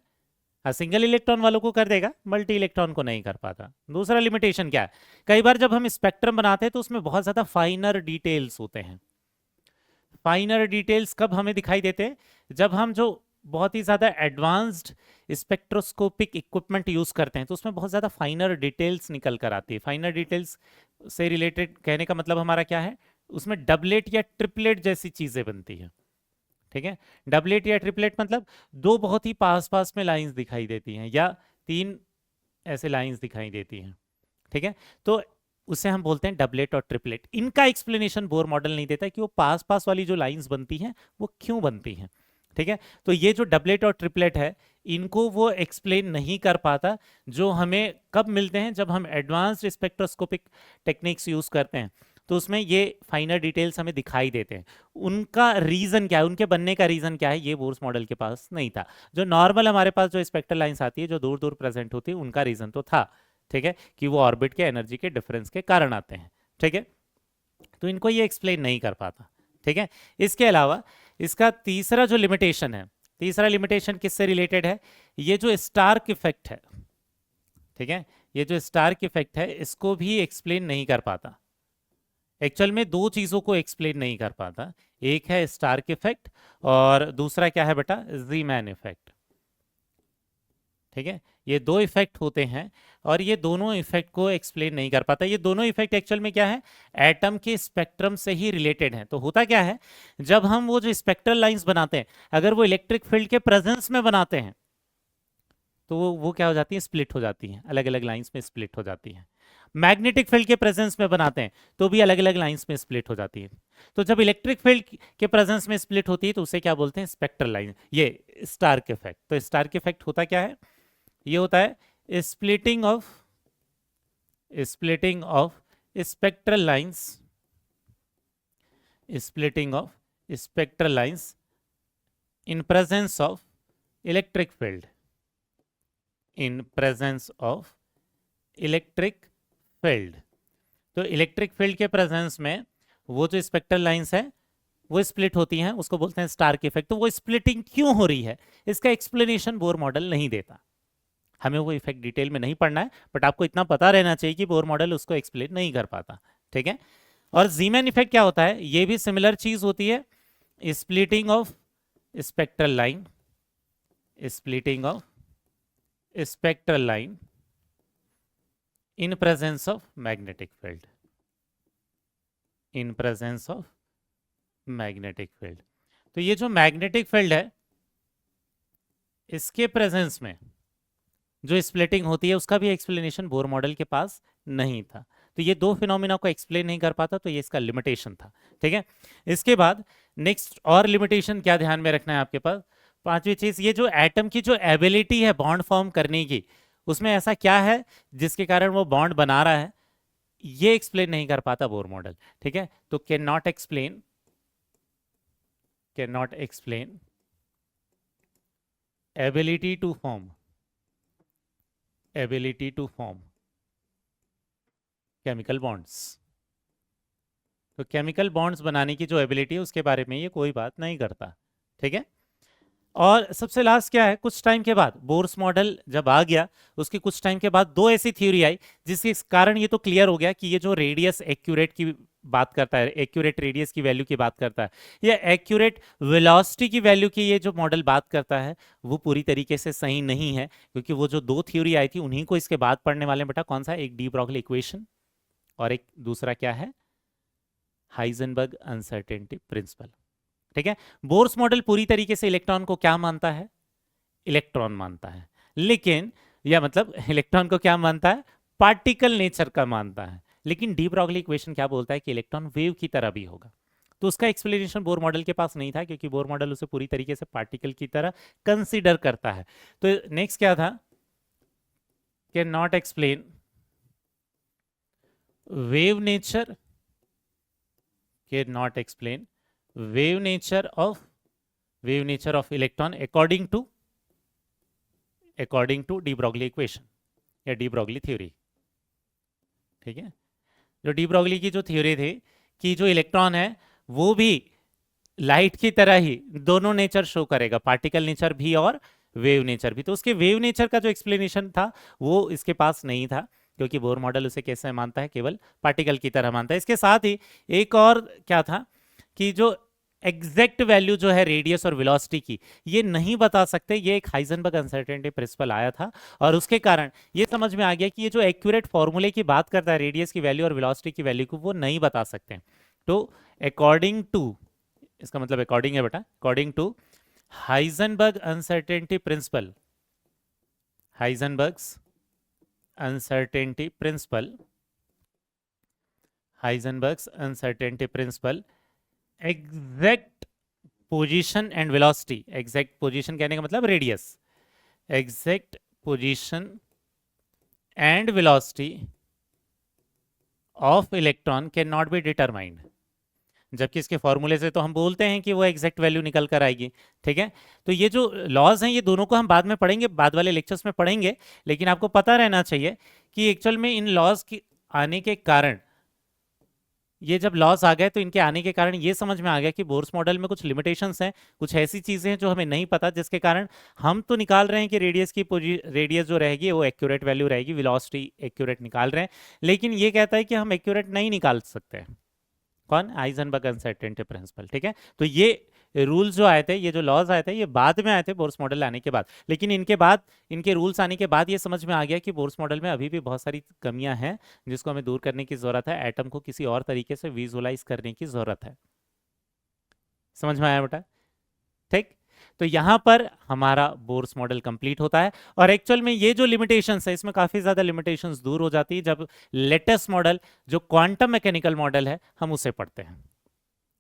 सिंगल इलेक्ट्रॉन वालों को कर देगा, मल्टी इलेक्ट्रॉन को नहीं कर पाता। दूसरा लिमिटेशन क्या है, कई बार जब हम स्पेक्ट्रम बनाते हैं तो उसमें बहुत ज्यादा फाइनर डिटेल्स होते हैं। फाइनर डिटेल्स कब हमें दिखाई देते हैं, जब हम जो बहुत ही ज्यादा एडवांस्ड स्पेक्ट्रोस्कोपिक इक्विपमेंट यूज करते हैं तो उसमें बहुत ज्यादा फाइनर डिटेल्स निकल कर आती है। फाइनर डिटेल्स से रिलेटेड कहने का मतलब हमारा क्या है, उसमें डबलेट या ट्रिपलेट जैसी चीजें बनती है। ठीक है, डबलेट या ट्रिपलेट मतलब 2 बहुत ही पास पास में लाइंस दिखाई देती हैं या 3 ऐसे लाइंस दिखाई देती हैं। ठीक है, तो उसे हम बोलते हैं डबलेट और ट्रिपलेट। इनका एक्सप्लेनेशन बोर मॉडल नहीं देता कि वो पास पास वाली जो लाइंस बनती हैं वो क्यों बनती हैं। ठीक है, तो ये जो डबलेट और ट्रिपलेट है इनको वो एक्सप्लेन नहीं कर पाता, जो हमें कब मिलते हैं, जब हम एडवांस्ड स्पेक्ट्रोस्कोपिक टेक्निक्स यूज करते हैं तो उसमें ये फाइनर डिटेल्स हमें दिखाई देते हैं। उनका रीजन क्या है, उनके बनने का रीजन क्या है, ये बोर्स मॉडल के पास नहीं था। जो नॉर्मल हमारे पास जो स्पेक्ट्रल लाइंस आती है जो दूर दूर प्रेजेंट होती है उनका रीजन तो था। ठीक है, कि वो ऑर्बिट के एनर्जी के डिफरेंस के कारण आते हैं। ठीक है, तो इनको ये एक्सप्लेन नहीं कर पाता। ठीक है, इसके अलावा इसका तीसरा जो लिमिटेशन है, तीसरा लिमिटेशन किससे रिलेटेड है, ये जो स्टार्क इफेक्ट है। ठीक है, ये जो स्टार्क इफेक्ट है इसको भी एक्सप्लेन नहीं कर पाता। एक्चुअल में 2 चीजों को एक्सप्लेन नहीं कर पाता, एक है स्टार्क इफेक्ट और दूसरा क्या है बेटा, ज़ीमैन इफेक्ट। ठीक है, ये 2 इफेक्ट होते हैं और ये दोनों इफेक्ट को एक्सप्लेन नहीं कर पाता। ये दोनों इफेक्ट एक्चुअल में क्या है, एटम के स्पेक्ट्रम से ही रिलेटेड हैं। तो होता क्या है, जब हम वो जो स्पेक्ट्रल लाइंस बनाते हैं अगर वो इलेक्ट्रिक फील्ड के प्रेजेंस में बनाते हैं तो वो क्या हो जाती है, स्प्लिट हो जाती हैं, अलग अलग लाइंस में स्प्लिट हो जाती हैं। मैग्नेटिक फील्ड के प्रेजेंस में बनाते हैं तो भी अलग अलग लाइंस में स्प्लिट हो जाती है। तो जब इलेक्ट्रिक फील्ड के प्रेजेंस में स्प्लिट होती है तो उसे क्या बोलते हैं, स्पेक्ट्रल लाइन, ये स्टार्क इफेक्ट। तो स्टार्क इफेक्ट होता क्या है, ये होता है splitting of spectral lines, splitting of spectral lines in presence of electric field, in presence of electric field. तो इलेक्ट्रिक फील्ड के प्रेजेंस में वो जो स्पेक्ट्रल लाइंस है वो स्प्लिट होती हैं, उसको बोलते हैं स्टार्क इफेक्ट। तो वो स्प्लिटिंग क्यों हो रही है इसका एक्सप्लेनेशन बोर मॉडल नहीं देता। हमें वो इफेक्ट डिटेल में नहीं पढ़ना है, बट आपको इतना पता रहना चाहिए कि बोर मॉडल उसको एक्सप्लेन नहीं कर पाता, ठीक है। और जीमैन इफेक्ट क्या होता है, ये भी सिमिलर चीज होती है, splitting of spectral line, splitting of spectral line in presence of magnetic field, in presence of magnetic field. तो ये जो मैग्नेटिक फील्ड है, इसके प्रेजेंस में जो स्प्लिटिंग होती है उसका भी एक्सप्लेनेशन बोर मॉडल के पास नहीं था। तो ये दो फिनोमिना को एक्सप्लेन नहीं कर पाता, तो ये इसका लिमिटेशन था, ठीक है। इसके बाद नेक्स्ट और लिमिटेशन क्या ध्यान में रखना है आपके पास, पांचवी चीज, ये जो एटम की जो एबिलिटी है बॉन्ड फॉर्म करने की, उसमें ऐसा क्या है जिसके कारण वो बॉन्ड बना रहा है, ये एक्सप्लेन नहीं कर पाता बोर मॉडल, ठीक है। तो can not explain ability to form chemical bonds. तो केमिकल बॉन्ड्स बनाने की जो एबिलिटी है उसके बारे में ये कोई बात नहीं करता, ठीक है। और सबसे लास्ट क्या है, कुछ टाइम के बाद बोर्स मॉडल जब आ गया, उसके कुछ टाइम के बाद दो ऐसी थ्योरी आई जिसके कारण ये तो क्लियर हो गया कि ये जो रेडियस एक्यूरेट की बात करता है, एक्यूरेट रेडियस की वैल्यू की बात करता है, या एक्यूरेट वेलोसिटी की वैल्यू की ये जो मॉडल बात करता है, वो पूरी तरीके से सही नहीं है, क्योंकि वो जो दो थ्योरी आई थी उन्हीं को इसके बाद पढ़ने वाले बेटा, कौन सा, एक डी ब्रॉगली इक्वेशन और एक दूसरा क्या है, हाइजेनबर्ग अनसर्टेनिटी प्रिंसिपल, ठीक है। बोर्स मॉडल पूरी तरीके से इलेक्ट्रॉन को क्या मानता है, इलेक्ट्रॉन मानता है, लेकिन या मतलब इलेक्ट्रॉन को क्या मानता है, पार्टिकल नेचर का मानता है, लेकिन डी ब्रॉगली इक्वेशन क्या बोलता है कि इलेक्ट्रॉन वेव की तरह भी होगा। तो उसका एक्सप्लेनेशन बोर मॉडल के पास नहीं था, क्योंकि बोर मॉडल उसे पूरी तरीके से पार्टिकल की तरह कंसीडर करता है। तो नेक्स्ट क्या था, can not explain wave nature, can not explain wave nature of electron according to de Broglie equation या डी ब्रॉगली थ्योरी, ठीक है। जो डी ब्रॉगली की जो थ्योरी थी कि जो इलेक्ट्रॉन है वो भी लाइट की तरह ही दोनों नेचर शो करेगा, पार्टिकल नेचर भी और वेव नेचर भी। तो उसके वेव नेचर का जो एक्सप्लेनेशन था वो इसके पास नहीं था, क्योंकि बोर मॉडल उसे कैसे मानता है, केवल पार्टिकल की तरह मानता है। इसके साथ ही एक और क्या था कि जो एग्जैक्ट वैल्यू जो है रेडियस और वेलोसिटी की, ये नहीं बता सकते, ये एक हाइजेनबर्ग अनसर्टेनिटी प्रिंसिपल आया था, और उसके कारण ये समझ में आ गया कि ये जो एक्यूरेट फॉर्मूले की बात करता है रेडियस की वैल्यू और वेलोसिटी की वैल्यू को, वो नहीं बता सकते। तो अकॉर्डिंग टू, इसका मतलब अकॉर्डिंग है बेटा, according to Heisenberg uncertainty principle, Heisenberg's uncertainty principle, Heisenberg's uncertainty principle, exact position and velocity, exact position कहने का मतलब radius, exact position and velocity of electron can not be determined. जबकि इसके फॉर्मूले से तो हम बोलते हैं कि वो एग्जैक्ट वैल्यू निकल कर आएगी, ठीक है। तो ये जो लॉज हैं ये दोनों को हम बाद में पढ़ेंगे, बाद वाले लेक्चर्स में पढ़ेंगे, लेकिन आपको पता रहना चाहिए कि एक्चुअल में इन लॉज के आने के कारण, ये जब लॉस आ गए तो इनके आने के कारण ये समझ में आ गया कि बोर्स मॉडल में कुछ लिमिटेशंस हैं, कुछ ऐसी चीजें हैं जो हमें नहीं पता, जिसके कारण हम तो निकाल रहे हैं कि रेडियस जो रहेगी वो एक्यूरेट वैल्यू रहेगी, वेलोसिटी एक्यूरेट निकाल रहे हैं, लेकिन ये कहता है कि हम एक्यूरेट नहीं निकाल सकते। कौन, हाइजेनबर्ग अनसर्टेनिटी प्रिंसिपल, ठीक है। तो ये रूल्स जो आए थे, ये जो लॉज आए थे, ये बाद में आए थे बोर्स मॉडल आने के बाद, लेकिन इनके बाद, इनके रूल्स आने के बाद ये समझ में आ गया कि बोर्स मॉडल में अभी भी बहुत सारी कमियां हैं जिसको हमें दूर करने की जरूरत है, एटम को किसी और तरीके से विजुअलाइज करने की जरूरत है। समझ में आया बेटा, ठीक। तो यहां पर हमारा बोर्स मॉडल कंप्लीट होता है, और एक्चुअल में ये जो लिमिटेशंस है इसमें काफी ज्यादा लिमिटेशंस दूर हो जाती है जब लेटेस्ट मॉडल जो क्वांटम मैकेनिकल मॉडल है हम उसे पढ़ते हैं,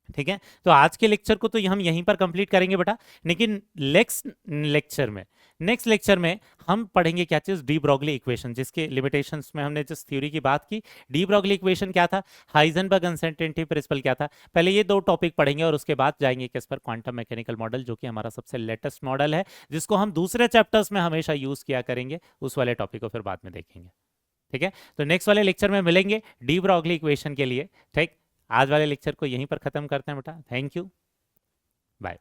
ठीक है। तो आज के लेक्चर को तो हम यहीं पर कंप्लीट करेंगे बेटा, लेकिन नेक्स्ट लेक्चर में हम पढ़ेंगे क्या चीज, डी ब्रॉगली इक्वेशन, जिसके लिमिटेशंस में हमने जिस थ्योरी की बात की, डी ब्रॉगली इक्वेशन क्या था, हाइजेनबर्ग अनसर्टेनिटी प्रिंसिपल क्या था, पहले ये दो टॉपिक पढ़ेंगे और उसके बाद जाएंगे किस पर, क्वांटम मैकेनिकल मॉडल, जो कि हमारा सबसे लेटेस्ट मॉडल है, जिसको हम दूसरे चैप्टर्स में हमेशा यूज किया करेंगे, उस वाले टॉपिक को फिर बाद में देखेंगे, ठीक है। तो नेक्स्ट वाले लेक्चर में मिलेंगे डी ब्रॉगली इक्वेशन के लिए, ठीक। आज वाले लेक्चर को यहीं पर खत्म करते हैं बेटा, थैंक यू, बाय।